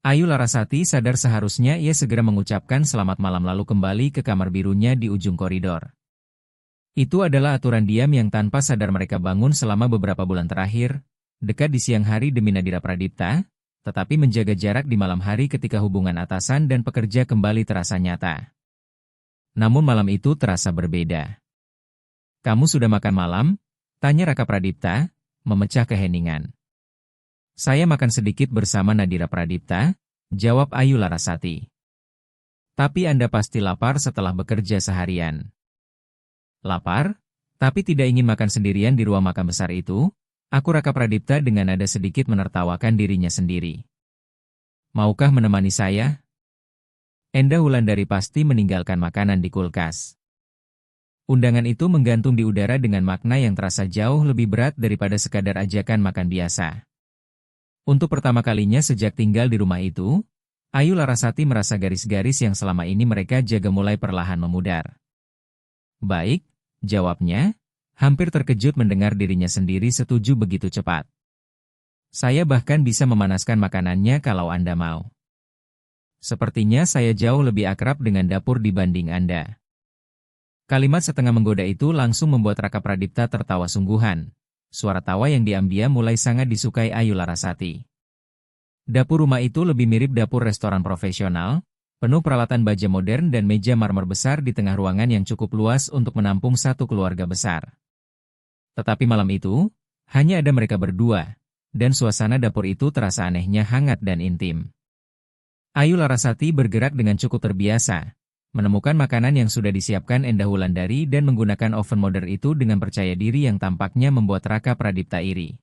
Ayu Larasati sadar seharusnya ia segera mengucapkan selamat malam lalu kembali ke kamar birunya di ujung koridor. Itu adalah aturan diam yang tanpa sadar mereka bangun selama beberapa bulan terakhir, dekat di siang hari demi Nadira Pradipta, tetapi menjaga jarak di malam hari ketika hubungan atasan dan pekerja kembali terasa nyata. Namun malam itu terasa berbeda. Kamu sudah makan malam? Tanya Raka Pradipta, memecah keheningan. Saya makan sedikit bersama Nadira Pradipta, jawab Ayu Larasati. Tapi Anda pasti lapar setelah bekerja seharian. Lapar? Tapi tidak ingin makan sendirian di ruang makan besar itu? Aku Raka Pradipta dengan nada sedikit menertawakan dirinya sendiri. Maukah menemani saya? Enda Wulandari pasti meninggalkan makanan di kulkas. Undangan itu menggantung di udara dengan makna yang terasa jauh lebih berat daripada sekadar ajakan makan biasa. Untuk pertama kalinya sejak tinggal di rumah itu, Ayu Larasati merasa garis-garis yang selama ini mereka jaga mulai perlahan memudar. Baik, jawabnya. Hampir terkejut mendengar dirinya sendiri setuju begitu cepat. Saya bahkan bisa memanaskan makanannya kalau Anda mau. Sepertinya saya jauh lebih akrab dengan dapur dibanding Anda. Kalimat setengah menggoda itu langsung membuat Raka Pradipta tertawa sungguhan. Suara tawa yang diam-diam mulai sangat disukai Ayu Larasati. Dapur rumah itu lebih mirip dapur restoran profesional, penuh peralatan baja modern dan meja marmer besar di tengah ruangan yang cukup luas untuk menampung satu keluarga besar. Tetapi malam itu, hanya ada mereka berdua, dan suasana dapur itu terasa anehnya hangat dan intim. Ayu Larasati bergerak dengan cukup terbiasa, menemukan makanan yang sudah disiapkan Endah Wulandari dan menggunakan oven modern itu dengan percaya diri yang tampaknya membuat Raka Pradipta iri.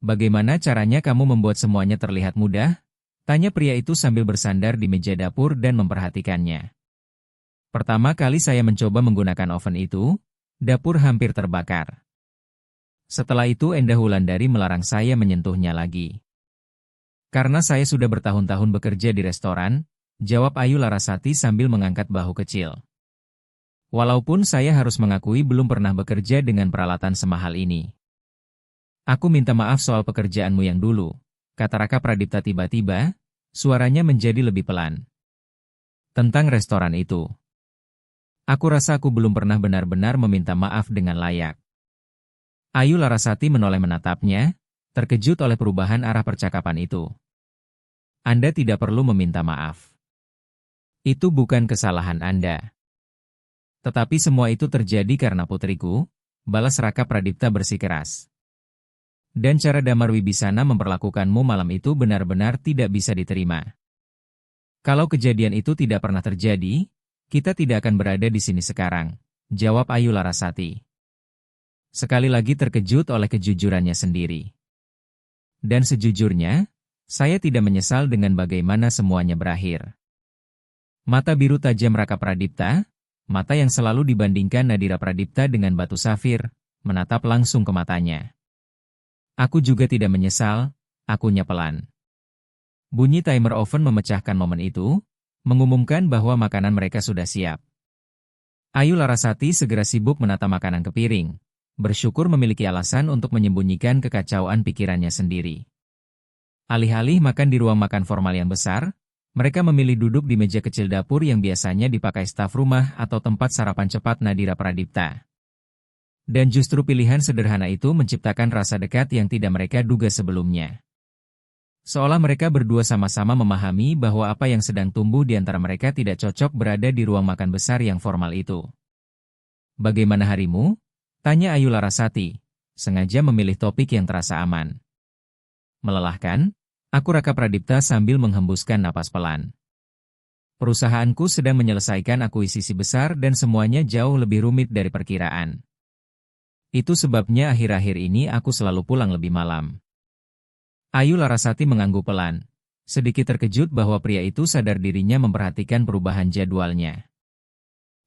"Bagaimana caranya kamu membuat semuanya terlihat mudah?" tanya pria itu sambil bersandar di meja dapur dan memperhatikannya. "Pertama kali saya mencoba menggunakan oven itu, dapur hampir terbakar. Setelah itu Endah Wulandari melarang saya menyentuhnya lagi. Karena saya sudah bertahun-tahun bekerja di restoran," jawab Ayu Larasati sambil mengangkat bahu kecil. "Walaupun saya harus mengakui belum pernah bekerja dengan peralatan semahal ini. Aku minta maaf soal pekerjaanmu yang dulu," kata Raka Pradipta tiba-tiba, suaranya menjadi lebih pelan. "Tentang restoran itu. Aku rasa aku belum pernah benar-benar meminta maaf dengan layak." Ayu Larasati menoleh menatapnya, terkejut oleh perubahan arah percakapan itu. "Anda tidak perlu meminta maaf. Itu bukan kesalahan Anda. Tetapi semua itu terjadi karena putriku," balas Raka Pradipta bersikeras. "Dan cara Damar Wibisana memperlakukanmu malam itu benar-benar tidak bisa diterima. Kalau kejadian itu tidak pernah terjadi, kita tidak akan berada di sini sekarang," jawab Ayu Larasati. Sekali lagi terkejut oleh kejujurannya sendiri. "Dan sejujurnya, saya tidak menyesal dengan bagaimana semuanya berakhir." Mata biru tajam Raka Pradipta, mata yang selalu dibandingkan Nadira Pradipta dengan batu safir, menatap langsung ke matanya. "Aku juga tidak menyesal," akunya pelan. Bunyi timer oven memecahkan momen itu, mengumumkan bahwa makanan mereka sudah siap. Ayu Larasati segera sibuk menata makanan ke piring, bersyukur memiliki alasan untuk menyembunyikan kekacauan pikirannya sendiri. Alih-alih makan di ruang makan formal yang besar, mereka memilih duduk di meja kecil dapur yang biasanya dipakai staf rumah atau tempat sarapan cepat Nadira Pradipta. Dan justru pilihan sederhana itu menciptakan rasa dekat yang tidak mereka duga sebelumnya. Seolah mereka berdua sama-sama memahami bahwa apa yang sedang tumbuh di antara mereka tidak cocok berada di ruang makan besar yang formal itu. "Bagaimana harimu?" tanya Ayu Larasati, sengaja memilih topik yang terasa aman. "Melelahkan," aku Raka Pradipta sambil menghembuskan napas pelan. "Perusahaanku sedang menyelesaikan akuisisi besar dan semuanya jauh lebih rumit dari perkiraan. Itu sebabnya akhir-akhir ini aku selalu pulang lebih malam." Ayu Larasati mengangguk pelan, sedikit terkejut bahwa pria itu sadar dirinya memperhatikan perubahan jadwalnya.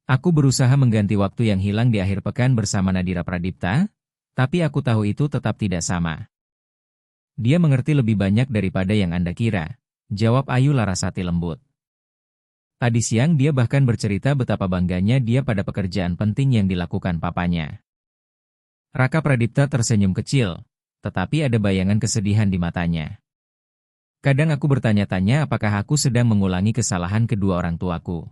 "Aku berusaha mengganti waktu yang hilang di akhir pekan bersama Nadira Pradipta, tapi aku tahu itu tetap tidak sama." "Dia mengerti lebih banyak daripada yang Anda kira," jawab Ayu Larasati lembut. "Tadi siang dia bahkan bercerita betapa bangganya dia pada pekerjaan penting yang dilakukan papanya." Raka Pradipta tersenyum kecil, tetapi ada bayangan kesedihan di matanya. "Kadang aku bertanya-tanya apakah aku sedang mengulangi kesalahan kedua orang tuaku.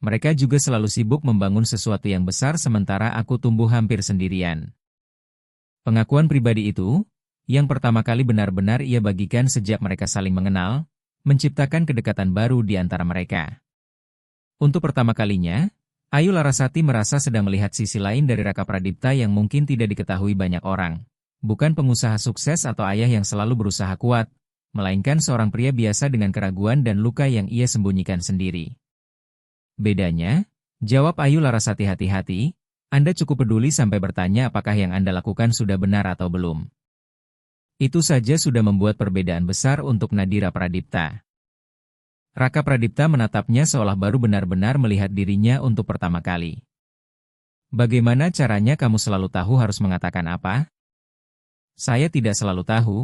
Mereka juga selalu sibuk membangun sesuatu yang besar sementara aku tumbuh hampir sendirian." Pengakuan pribadi itu, yang pertama kali benar-benar ia bagikan sejak mereka saling mengenal, menciptakan kedekatan baru di antara mereka. Untuk pertama kalinya, Ayu Larasati merasa sedang melihat sisi lain dari Raka Pradipta yang mungkin tidak diketahui banyak orang. Bukan pengusaha sukses atau ayah yang selalu berusaha kuat, melainkan seorang pria biasa dengan keraguan dan luka yang ia sembunyikan sendiri. "Bedanya," jawab Ayu Larasati hati-hati, "Anda cukup peduli sampai bertanya apakah yang Anda lakukan sudah benar atau belum. Itu saja sudah membuat perbedaan besar untuk Nadira Pradipta." Raka Pradipta menatapnya seolah baru benar-benar melihat dirinya untuk pertama kali. "Bagaimana caranya kamu selalu tahu harus mengatakan apa?" "Saya tidak selalu tahu,"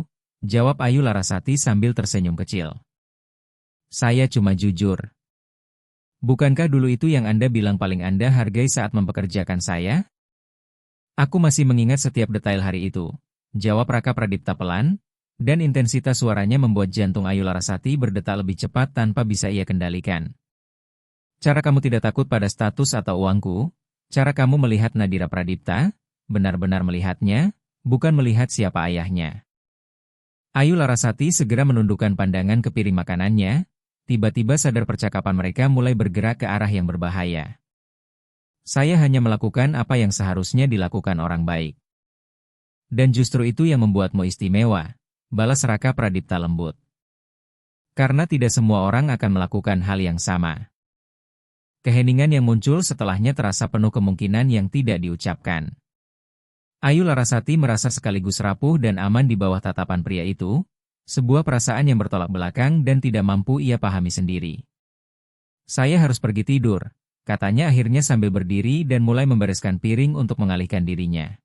jawab Ayu Larasati sambil tersenyum kecil. "Saya cuma jujur." "Bukankah dulu itu yang Anda bilang paling Anda hargai saat mempekerjakan saya?" "Aku masih mengingat setiap detail hari itu," jawab Raka Pradipta pelan, dan intensitas suaranya membuat jantung Ayu Larasati berdetak lebih cepat tanpa bisa ia kendalikan. "Cara kamu tidak takut pada status atau uangku, cara kamu melihat Nadira Pradipta, benar-benar melihatnya, bukan melihat siapa ayahnya." Ayu Larasati segera menundukkan pandangan ke piring makanannya, tiba-tiba sadar percakapan mereka mulai bergerak ke arah yang berbahaya. "Saya hanya melakukan apa yang seharusnya dilakukan orang baik. Dan justru itu yang membuatmu istimewa," balas Raka Pradipta lembut. "Karena tidak semua orang akan melakukan hal yang sama." Keheningan yang muncul setelahnya terasa penuh kemungkinan yang tidak diucapkan. Ayu Larasati merasa sekaligus rapuh dan aman di bawah tatapan pria itu, sebuah perasaan yang bertolak belakang dan tidak mampu ia pahami sendiri. "Saya harus pergi tidur," katanya akhirnya sambil berdiri dan mulai membereskan piring untuk mengalihkan dirinya.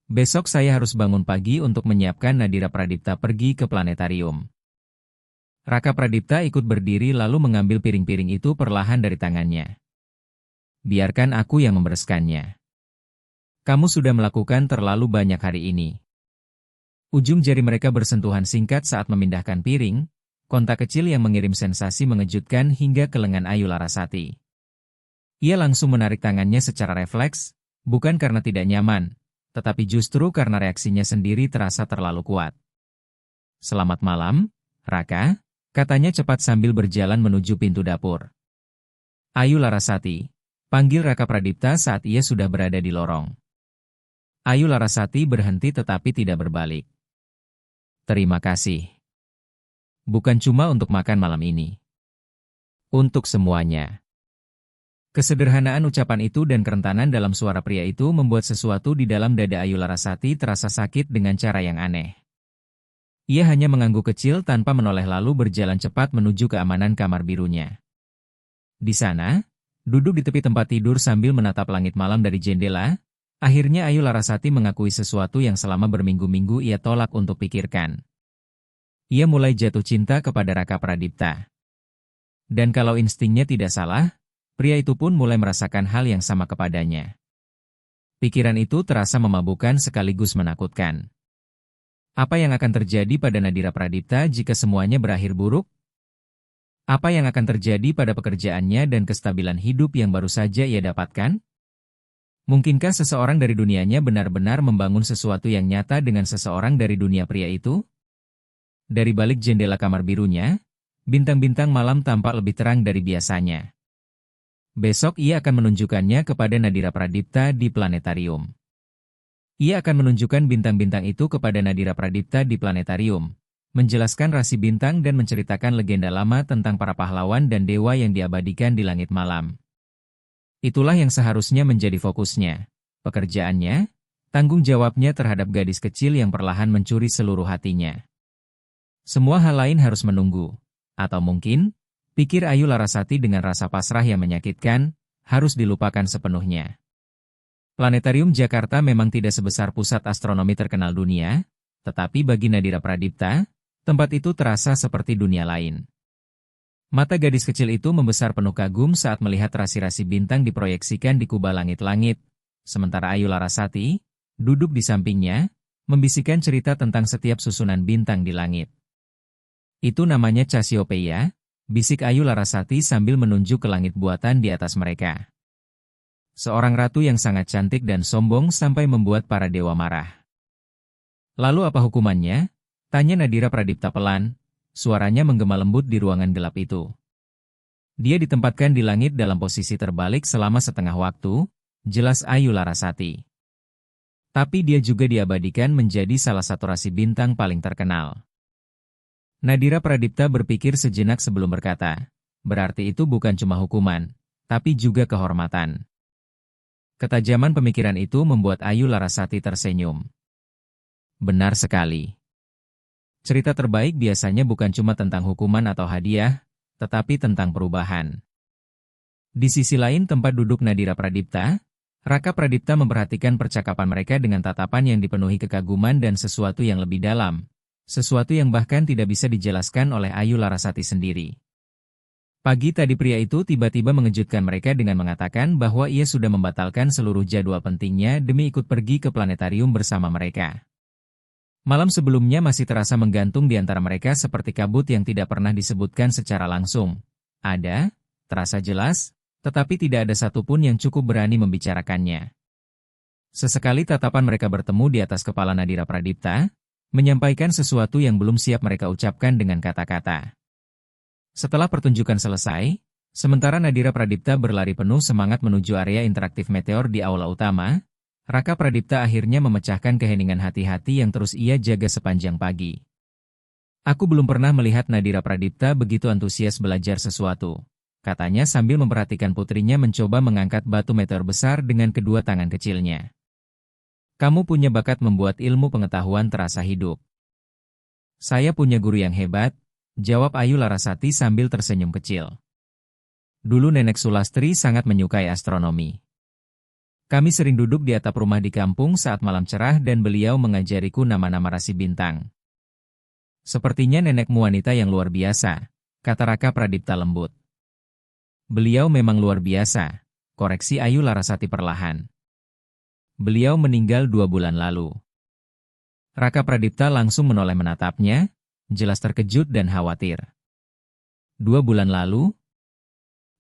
"Besok saya harus bangun pagi untuk menyiapkan Nadira Pradipta pergi ke planetarium." Raka Pradipta ikut berdiri lalu mengambil piring-piring itu perlahan dari tangannya. "Biarkan aku yang membereskannya. Kamu sudah melakukan terlalu banyak hari ini." Ujung jari mereka bersentuhan singkat saat memindahkan piring, kontak kecil yang mengirim sensasi mengejutkan hingga ke lengan Ayu Larasati. Ia langsung menarik tangannya secara refleks, bukan karena tidak nyaman, tetapi justru karena reaksinya sendiri terasa terlalu kuat. "Selamat malam, Raka," katanya cepat sambil berjalan menuju pintu dapur. "Ayu Larasati," panggil Raka Pradipta saat ia sudah berada di lorong. Ayu Larasati berhenti tetapi tidak berbalik. "Terima kasih. Bukan cuma untuk makan malam ini. Untuk semuanya." Kesederhanaan ucapan itu dan kerentanan dalam suara pria itu membuat sesuatu di dalam dada Ayu Larasati terasa sakit dengan cara yang aneh. Ia hanya mengangguk kecil tanpa menoleh lalu berjalan cepat menuju keamanan kamar birunya. Di sana, duduk di tepi tempat tidur sambil menatap langit malam dari jendela, akhirnya Ayu Larasati mengakui sesuatu yang selama berminggu-minggu ia tolak untuk pikirkan. Ia mulai jatuh cinta kepada Raka Pradipta. Dan kalau instingnya tidak salah, pria itu pun mulai merasakan hal yang sama kepadanya. Pikiran itu terasa memabukkan sekaligus menakutkan. Apa yang akan terjadi pada Nadira Pradipta jika semuanya berakhir buruk? Apa yang akan terjadi pada pekerjaannya dan kestabilan hidup yang baru saja ia dapatkan? Mungkinkah seseorang dari dunianya benar-benar membangun sesuatu yang nyata dengan seseorang dari dunia pria itu? Dari balik jendela kamar birunya, bintang-bintang malam tampak lebih terang dari biasanya. Besok ia akan menunjukkannya kepada Nadira Pradipta di planetarium. Ia akan menunjukkan bintang-bintang itu kepada Nadira Pradipta di planetarium, menjelaskan rasi bintang dan menceritakan legenda lama tentang para pahlawan dan dewa yang diabadikan di langit malam. Itulah yang seharusnya menjadi fokusnya, pekerjaannya, tanggung jawabnya terhadap gadis kecil yang perlahan mencuri seluruh hatinya. Semua hal lain harus menunggu, atau mungkin, pikir Ayu Larasati dengan rasa pasrah yang menyakitkan, harus dilupakan sepenuhnya. Planetarium Jakarta memang tidak sebesar pusat astronomi terkenal dunia, tetapi bagi Nadira Pradipta, tempat itu terasa seperti dunia lain. Mata gadis kecil itu membesar penuh kagum saat melihat rasi-rasi bintang diproyeksikan di kubah langit-langit, sementara Ayu Larasati, duduk di sampingnya, membisikkan cerita tentang setiap susunan bintang di langit. "Itu namanya Cassiopeia," bisik Ayu Larasati sambil menunjuk ke langit buatan di atas mereka. "Seorang ratu yang sangat cantik dan sombong sampai membuat para dewa marah." "Lalu apa hukumannya?" tanya Nadira Pradipta pelan. Suaranya menggema lembut di ruangan gelap itu. Dia ditempatkan di langit dalam posisi terbalik selama setengah waktu, jelas Ayu Larasati. Tapi dia juga diabadikan menjadi salah satu rasi bintang paling terkenal. Nadira Pradipta berpikir sejenak sebelum berkata, berarti itu bukan cuma hukuman, tapi juga kehormatan. Ketajaman pemikiran itu membuat Ayu Larasati tersenyum. Benar sekali. Cerita terbaik biasanya bukan cuma tentang hukuman atau hadiah, tetapi tentang perubahan. Di sisi lain tempat duduk Nadira Pradipta, Raka Pradipta memperhatikan percakapan mereka dengan tatapan yang dipenuhi kekaguman dan sesuatu yang lebih dalam, sesuatu yang bahkan tidak bisa dijelaskan oleh Ayu Larasati sendiri. Pagi tadi pria itu tiba-tiba mengejutkan mereka dengan mengatakan bahwa ia sudah membatalkan seluruh jadwal pentingnya demi ikut pergi ke planetarium bersama mereka. Malam sebelumnya masih terasa menggantung di antara mereka seperti kabut yang tidak pernah disebutkan secara langsung. Ada, terasa jelas, tetapi tidak ada satupun yang cukup berani membicarakannya. Sesekali tatapan mereka bertemu di atas kepala Nadira Pradipta, menyampaikan sesuatu yang belum siap mereka ucapkan dengan kata-kata. Setelah pertunjukan selesai, sementara Nadira Pradipta berlari penuh semangat menuju area interaktif meteor di aula utama, Raka Pradipta akhirnya memecahkan keheningan hati-hati yang terus ia jaga sepanjang pagi. "Aku belum pernah melihat Nadira Pradipta begitu antusias belajar sesuatu," katanya sambil memperhatikan putrinya mencoba mengangkat batu meteor besar dengan kedua tangan kecilnya. Kamu punya bakat membuat ilmu pengetahuan terasa hidup. Saya punya guru yang hebat, jawab Ayu Larasati sambil tersenyum kecil. Dulu Nenek Sulastri sangat menyukai astronomi. Kami sering duduk di atap rumah di kampung saat malam cerah dan beliau mengajariku nama-nama rasi bintang. Sepertinya nenekmu wanita yang luar biasa, kata Raka Pradipta lembut. Beliau memang luar biasa, koreksi Ayu Larasati perlahan. Beliau meninggal 2 bulan lalu. Raka Pradipta langsung menoleh menatapnya, jelas terkejut dan khawatir. 2 bulan lalu?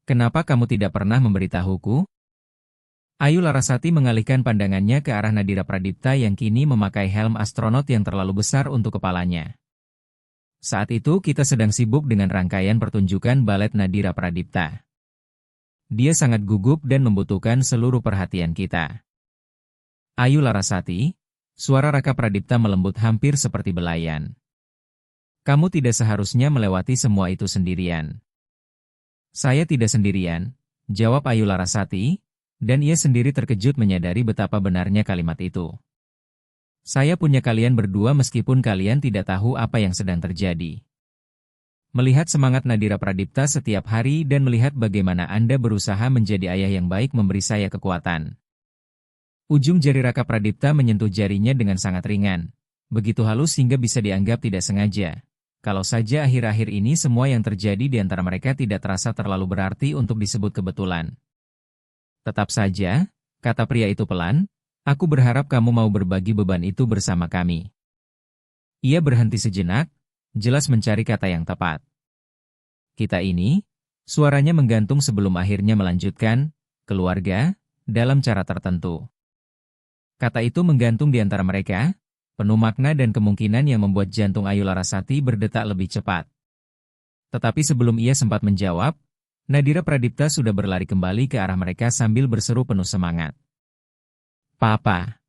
Kenapa kamu tidak pernah memberitahuku? Ayu Larasati mengalihkan pandangannya ke arah Nadira Pradipta yang kini memakai helm astronot yang terlalu besar untuk kepalanya. Saat itu kita sedang sibuk dengan rangkaian pertunjukan balet Nadira Pradipta. Dia sangat gugup dan membutuhkan seluruh perhatian kita. Ayu Larasati, suara Raka Pradipta melembut hampir seperti belayan. Kamu tidak seharusnya melewati semua itu sendirian. Saya tidak sendirian, jawab Ayu Larasati, dan ia sendiri terkejut menyadari betapa benarnya kalimat itu. Saya punya kalian berdua meskipun kalian tidak tahu apa yang sedang terjadi. Melihat semangat Nadira Pradipta setiap hari dan melihat bagaimana Anda berusaha menjadi ayah yang baik memberi saya kekuatan. Ujung jari Raka Pradipta menyentuh jarinya dengan sangat ringan. Begitu halus hingga bisa dianggap tidak sengaja. Kalau saja akhir-akhir ini semua yang terjadi di antara mereka tidak terasa terlalu berarti untuk disebut kebetulan. Tetap saja, kata pria itu pelan, aku berharap kamu mau berbagi beban itu bersama kami. Ia berhenti sejenak, jelas mencari kata yang tepat. Kita ini, suaranya menggantung sebelum akhirnya melanjutkan, keluarga, dalam cara tertentu. Kata itu menggantung di antara mereka, penuh makna dan kemungkinan yang membuat jantung Ayu Larasati berdetak lebih cepat. Tetapi sebelum ia sempat menjawab, Nadira Pradipta sudah berlari kembali ke arah mereka sambil berseru penuh semangat. Papa!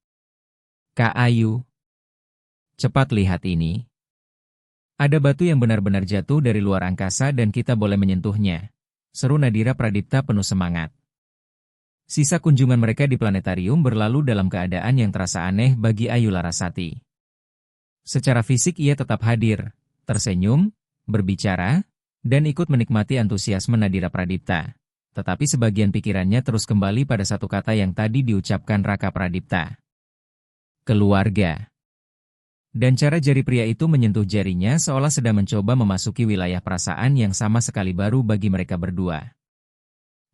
Kak Ayu! Cepat lihat ini. Ada batu yang benar-benar jatuh dari luar angkasa dan kita boleh menyentuhnya, seru Nadira Pradipta penuh semangat. Sisa kunjungan mereka di planetarium berlalu dalam keadaan yang terasa aneh bagi Ayu Larasati. Secara fisik ia tetap hadir, tersenyum, berbicara, dan ikut menikmati antusiasme Nadira Pradipta. Tetapi sebagian pikirannya terus kembali pada satu kata yang tadi diucapkan Raka Pradipta. Keluarga. Dan cara jari pria itu menyentuh jarinya seolah sedang mencoba memasuki wilayah perasaan yang sama sekali baru bagi mereka berdua.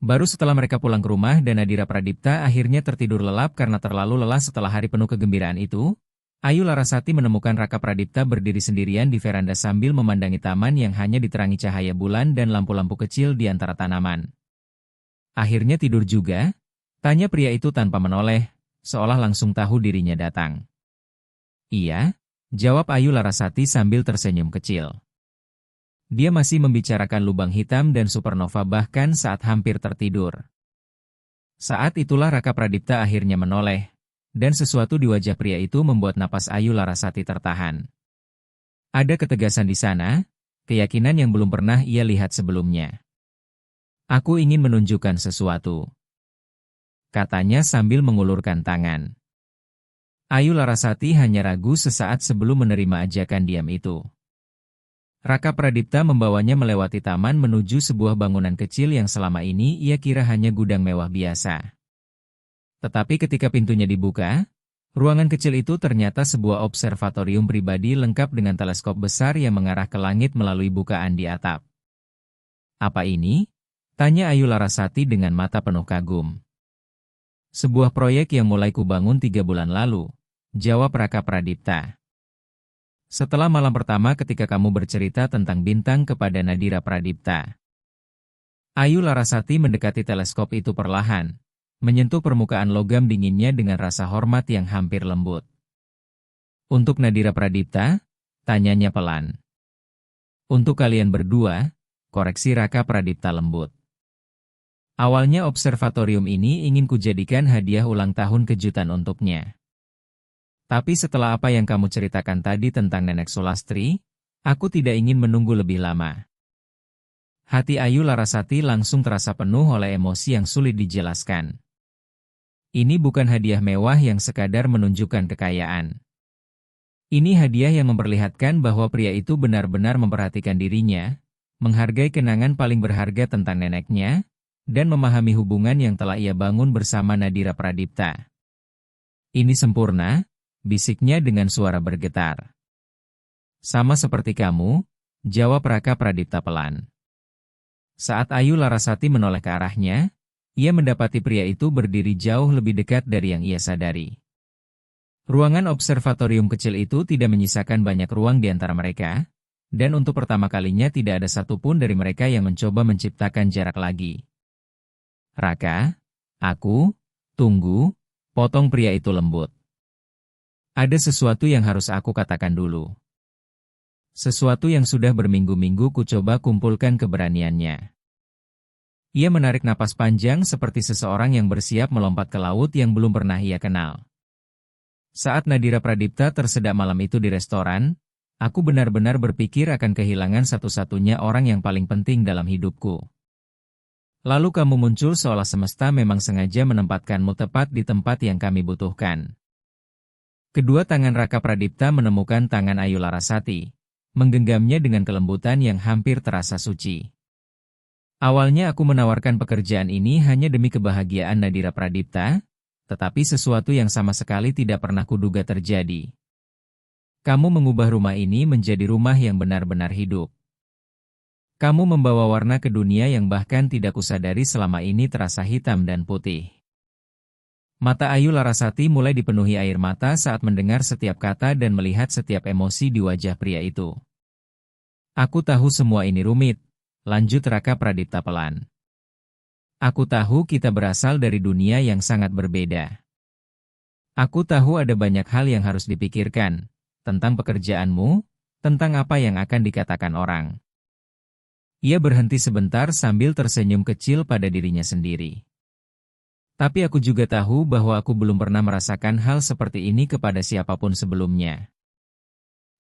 Baru setelah mereka pulang ke rumah dan Nadira Pradipta akhirnya tertidur lelap karena terlalu lelah setelah hari penuh kegembiraan itu, Ayu Larasati menemukan Raka Pradipta berdiri sendirian di veranda sambil memandangi taman yang hanya diterangi cahaya bulan dan lampu-lampu kecil di antara tanaman. Akhirnya tidur juga? Tanya pria itu tanpa menoleh, seolah langsung tahu dirinya datang. Iya, jawab Ayu Larasati sambil tersenyum kecil. Dia masih membicarakan lubang hitam dan supernova bahkan saat hampir tertidur. Saat itulah Raka Pradipta akhirnya menoleh, dan sesuatu di wajah pria itu membuat napas Ayu Larasati tertahan. Ada ketegasan di sana, keyakinan yang belum pernah ia lihat sebelumnya. Aku ingin menunjukkan sesuatu, katanya sambil mengulurkan tangan. Ayu Larasati hanya ragu sesaat sebelum menerima ajakan diam itu. Raka Pradipta membawanya melewati taman menuju sebuah bangunan kecil yang selama ini ia kira hanya gudang mewah biasa. Tetapi ketika pintunya dibuka, ruangan kecil itu ternyata sebuah observatorium pribadi lengkap dengan teleskop besar yang mengarah ke langit melalui bukaan di atap. Apa ini? Tanya Ayu Larasati dengan mata penuh kagum. Sebuah proyek yang mulai kubangun 3 bulan lalu, jawab Raka Pradipta. Setelah malam pertama ketika kamu bercerita tentang bintang kepada Nadira Pradipta. Ayu Larasati mendekati teleskop itu perlahan, menyentuh permukaan logam dinginnya dengan rasa hormat yang hampir lembut. Untuk Nadira Pradipta? Tanyanya pelan. Untuk kalian berdua, koreksi Raka Pradipta lembut. Awalnya observatorium ini ingin kujadikan hadiah ulang tahun kejutan untuknya. Tapi setelah apa yang kamu ceritakan tadi tentang Nenek Sulastri, aku tidak ingin menunggu lebih lama. Hati Ayu Larasati langsung terasa penuh oleh emosi yang sulit dijelaskan. Ini bukan hadiah mewah yang sekadar menunjukkan kekayaan. Ini hadiah yang memperlihatkan bahwa pria itu benar-benar memperhatikan dirinya, menghargai kenangan paling berharga tentang neneknya, dan memahami hubungan yang telah ia bangun bersama Nadira Pradipta. Ini sempurna, bisiknya dengan suara bergetar. Sama seperti kamu, jawab Raka Pradipta pelan. Saat Ayu Larasati menoleh ke arahnya, ia mendapati pria itu berdiri jauh lebih dekat dari yang ia sadari. Ruangan observatorium kecil itu tidak menyisakan banyak ruang di antara mereka, dan untuk pertama kalinya tidak ada satupun dari mereka yang mencoba menciptakan jarak lagi. Raka, aku, tunggu, potong pria itu lembut. Ada sesuatu yang harus aku katakan dulu. Sesuatu yang sudah berminggu-minggu ku coba kumpulkan keberaniannya. Ia menarik napas panjang seperti seseorang yang bersiap melompat ke laut yang belum pernah ia kenal. Saat Nadira Pradipta tersedak malam itu di restoran, aku benar-benar berpikir akan kehilangan satu-satunya orang yang paling penting dalam hidupku. Lalu kamu muncul seolah semesta memang sengaja menempatkanmu tepat di tempat yang kami butuhkan. Kedua tangan Raka Pradipta menemukan tangan Ayu Larasati, menggenggamnya dengan kelembutan yang hampir terasa suci. Awalnya aku menawarkan pekerjaan ini hanya demi kebahagiaan Nadira Pradipta, tetapi sesuatu yang sama sekali tidak pernah kuduga terjadi. Kamu mengubah rumah ini menjadi rumah yang benar-benar hidup. Kamu membawa warna ke dunia yang bahkan tidak kusadari selama ini terasa hitam dan putih. Mata Ayu Larasati mulai dipenuhi air mata saat mendengar setiap kata dan melihat setiap emosi di wajah pria itu. Aku tahu semua ini rumit, lanjut Raka Pradipta pelan. Aku tahu kita berasal dari dunia yang sangat berbeda. Aku tahu ada banyak hal yang harus dipikirkan, tentang pekerjaanmu, tentang apa yang akan dikatakan orang. Ia berhenti sebentar sambil tersenyum kecil pada dirinya sendiri. Tapi aku juga tahu bahwa aku belum pernah merasakan hal seperti ini kepada siapapun sebelumnya.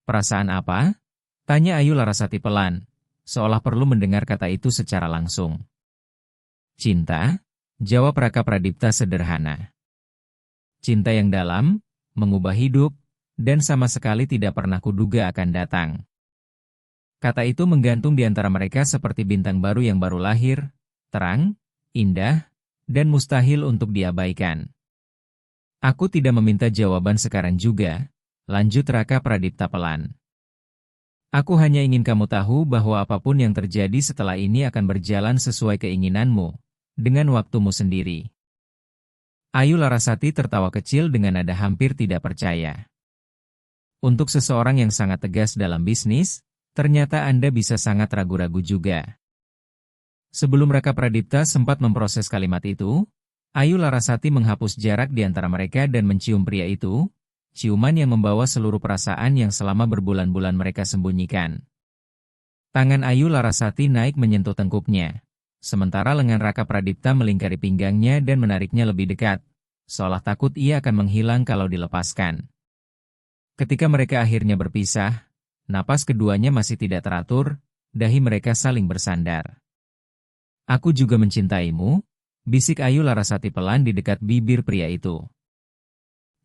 Perasaan apa? Tanya Ayu Larasati pelan, seolah perlu mendengar kata itu secara langsung. Cinta, jawab Raka Pradipta sederhana. Cinta yang dalam, mengubah hidup, dan sama sekali tidak pernah kuduga akan datang. Kata itu menggantung di antara mereka seperti bintang baru yang baru lahir, terang, indah, dan mustahil untuk diabaikan. Aku tidak meminta jawaban sekarang juga, lanjut Raka Pradipta pelan. Aku hanya ingin kamu tahu bahwa apapun yang terjadi setelah ini akan berjalan sesuai keinginanmu, dengan waktumu sendiri. Ayu Larasati tertawa kecil dengan nada hampir tidak percaya. Untuk seseorang yang sangat tegas dalam bisnis, ternyata Anda bisa sangat ragu-ragu juga. Sebelum Raka Pradipta sempat memproses kalimat itu, Ayu Larasati menghapus jarak di antara mereka dan mencium pria itu, ciuman yang membawa seluruh perasaan yang selama berbulan-bulan mereka sembunyikan. Tangan Ayu Larasati naik menyentuh tengkuknya, sementara lengan Raka Pradipta melingkari pinggangnya dan menariknya lebih dekat, seolah takut ia akan menghilang kalau dilepaskan. Ketika mereka akhirnya berpisah, napas keduanya masih tidak teratur, dahi mereka saling bersandar. Aku juga mencintaimu, bisik Ayu Larasati pelan di dekat bibir pria itu.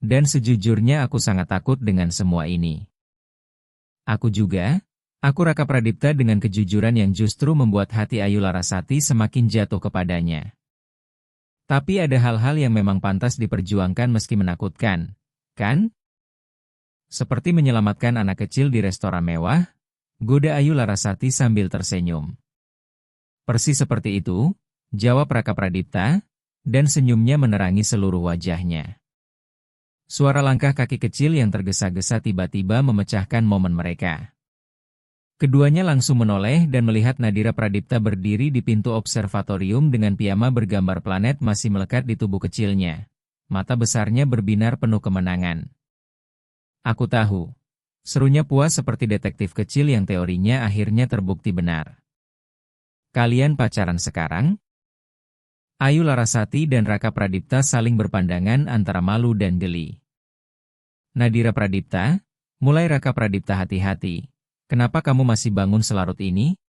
Dan sejujurnya aku sangat takut dengan semua ini. Aku juga, aku Raka Pradipta dengan kejujuran yang justru membuat hati Ayu Larasati semakin jatuh kepadanya. Tapi ada hal-hal yang memang pantas diperjuangkan meski menakutkan, kan? Seperti menyelamatkan anak kecil di restoran mewah, goda Ayu Larasati sambil tersenyum. Persis seperti itu, jawab Raka Pradipta, dan senyumnya menerangi seluruh wajahnya. Suara langkah kaki kecil yang tergesa-gesa tiba-tiba memecahkan momen mereka. Keduanya langsung menoleh dan melihat Nadira Pradipta berdiri di pintu observatorium dengan piyama bergambar planet masih melekat di tubuh kecilnya. Mata besarnya berbinar penuh kemenangan. Aku tahu. Serunya puas seperti detektif kecil yang teorinya akhirnya terbukti benar. Kalian pacaran sekarang? Ayu Larasati dan Raka Pradipta saling berpandangan antara malu dan geli. Nadira Pradipta, mulai Raka Pradipta hati-hati. Kenapa kamu masih bangun selarut ini?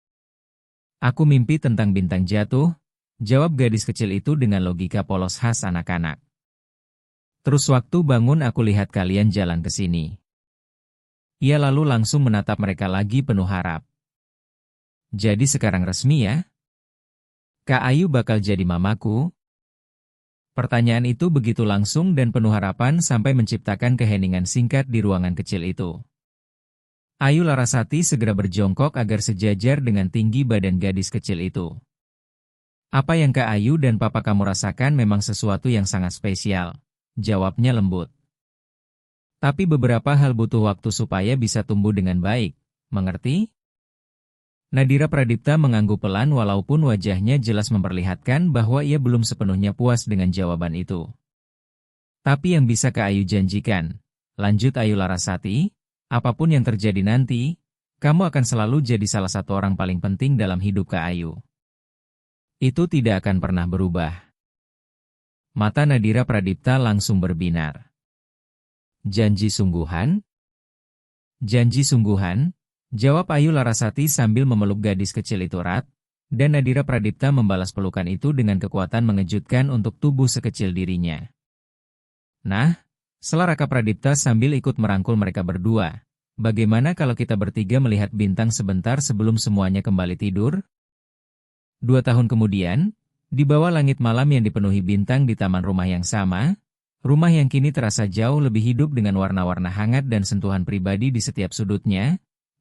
Aku mimpi tentang bintang jatuh, jawab gadis kecil itu dengan logika polos khas anak-anak. Terus waktu bangun aku lihat kalian jalan ke sini. Ia lalu langsung menatap mereka lagi penuh harap. Jadi sekarang resmi ya? Kak Ayu bakal jadi mamaku? Pertanyaan itu begitu langsung dan penuh harapan sampai menciptakan keheningan singkat di ruangan kecil itu. Ayu Larasati segera berjongkok agar sejajar dengan tinggi badan gadis kecil itu. Apa yang Kak Ayu dan Papa kamu rasakan memang sesuatu yang sangat spesial, jawabnya lembut. Tapi beberapa hal butuh waktu supaya bisa tumbuh dengan baik, mengerti? Nadira Pradipta mengangguk pelan walaupun wajahnya jelas memperlihatkan bahwa ia belum sepenuhnya puas dengan jawaban itu. Tapi yang bisa Kak Ayu janjikan, lanjut Ayu Larasati, apapun yang terjadi nanti, kamu akan selalu jadi salah satu orang paling penting dalam hidup Kak Ayu. Itu tidak akan pernah berubah. Mata Nadira Pradipta langsung berbinar. Janji sungguhan? Janji sungguhan? Jawab Ayu Larasati sambil memeluk gadis kecil itu erat, dan Nadira Pradipta membalas pelukan itu dengan kekuatan mengejutkan untuk tubuh sekecil dirinya. Nah, sela Raka Pradipta sambil ikut merangkul mereka berdua. Bagaimana kalau kita bertiga melihat bintang sebentar sebelum semuanya kembali tidur? 2 tahun kemudian, di bawah langit malam yang dipenuhi bintang di taman rumah yang sama, rumah yang kini terasa jauh lebih hidup dengan warna-warna hangat dan sentuhan pribadi di setiap sudutnya,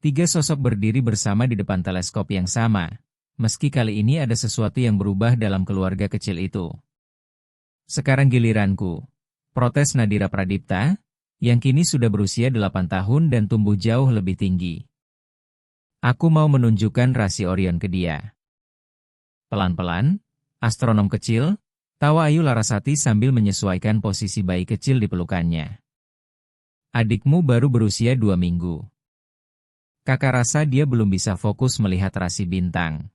3 sosok berdiri bersama di depan teleskop yang sama, meski kali ini ada sesuatu yang berubah dalam keluarga kecil itu. Sekarang giliranku, protes Nadira Pradipta, yang kini sudah berusia 8 tahun dan tumbuh jauh lebih tinggi. Aku mau menunjukkan rasi Orion ke dia. Pelan-pelan, astronom kecil, tawa Ayu Larasati sambil menyesuaikan posisi bayi kecil di pelukannya. Adikmu baru berusia 2 minggu. Kakak rasa dia belum bisa fokus melihat rasi bintang.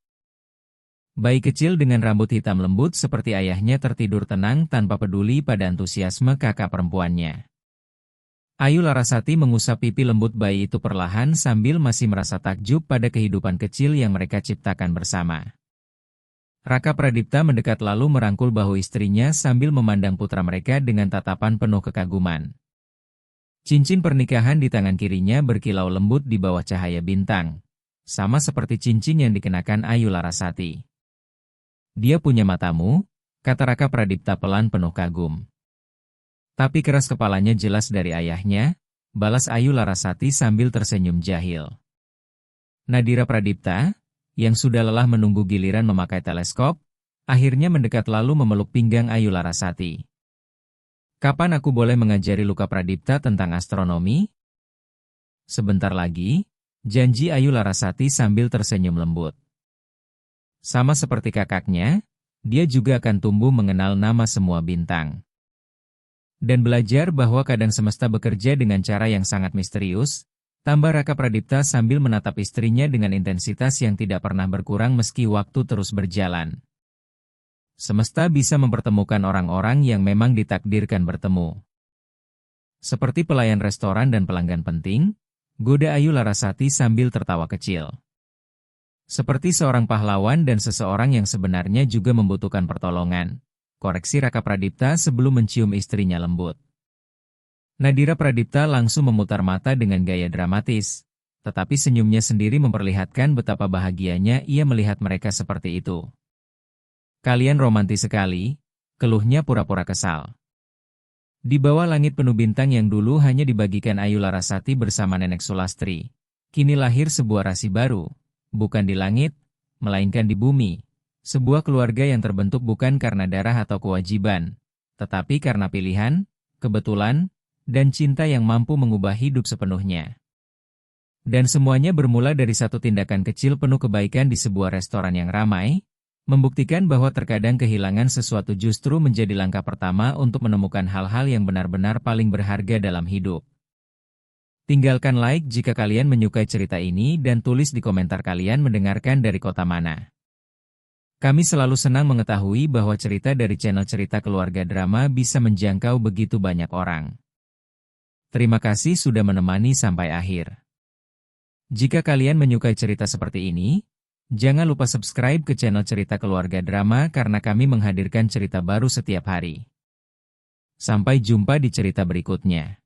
Bayi kecil dengan rambut hitam lembut seperti ayahnya tertidur tenang tanpa peduli pada antusiasme kakak perempuannya. Ayu Larasati mengusap pipi lembut bayi itu perlahan sambil masih merasa takjub pada kehidupan kecil yang mereka ciptakan bersama. Raka Pradipta mendekat lalu merangkul bahu istrinya sambil memandang putra mereka dengan tatapan penuh kekaguman. Cincin pernikahan di tangan kirinya berkilau lembut di bawah cahaya bintang, sama seperti cincin yang dikenakan Ayu Larasati. Dia punya matamu, kata Raka Pradipta pelan penuh kagum. Tapi keras kepalanya jelas dari ayahnya, balas Ayu Larasati sambil tersenyum jahil. Nadira Pradipta, yang sudah lelah menunggu giliran memakai teleskop, akhirnya mendekat lalu memeluk pinggang Ayu Larasati. Kapan aku boleh mengajari Luka Pradipta tentang astronomi? Sebentar lagi, janji Ayu Larasati sambil tersenyum lembut. Sama seperti kakaknya, dia juga akan tumbuh mengenal nama semua bintang. Dan belajar bahwa kadang semesta bekerja dengan cara yang sangat misterius, tambah Raka Pradipta sambil menatap istrinya dengan intensitas yang tidak pernah berkurang meski waktu terus berjalan. Semesta bisa mempertemukan orang-orang yang memang ditakdirkan bertemu. Seperti pelayan restoran dan pelanggan penting, goda Ayu Larasati sambil tertawa kecil. Seperti seorang pahlawan dan seseorang yang sebenarnya juga membutuhkan pertolongan, koreksi Raka Pradipta sebelum mencium istrinya lembut. Nadira Pradipta langsung memutar mata dengan gaya dramatis, tetapi senyumnya sendiri memperlihatkan betapa bahagianya ia melihat mereka seperti itu. Kalian romantis sekali, keluhnya pura-pura kesal. Di bawah langit penuh bintang yang dulu hanya dibagikan Ayu Larasati bersama Nenek Sulastri, kini lahir sebuah rasi baru, bukan di langit, melainkan di bumi. Sebuah keluarga yang terbentuk bukan karena darah atau kewajiban, tetapi karena pilihan, kebetulan, dan cinta yang mampu mengubah hidup sepenuhnya. Dan semuanya bermula dari satu tindakan kecil penuh kebaikan di sebuah restoran yang ramai, membuktikan bahwa terkadang kehilangan sesuatu justru menjadi langkah pertama untuk menemukan hal-hal yang benar-benar paling berharga dalam hidup. Tinggalkan like jika kalian menyukai cerita ini dan tulis di komentar kalian mendengarkan dari kota mana. Kami selalu senang mengetahui bahwa cerita dari channel Cerita Keluarga Drama bisa menjangkau begitu banyak orang. Terima kasih sudah menemani sampai akhir. Jika kalian menyukai cerita seperti ini, Jangan lupa subscribe ke channel Cerita Keluarga Drama karena kami menghadirkan cerita baru setiap hari. Sampai jumpa di cerita berikutnya.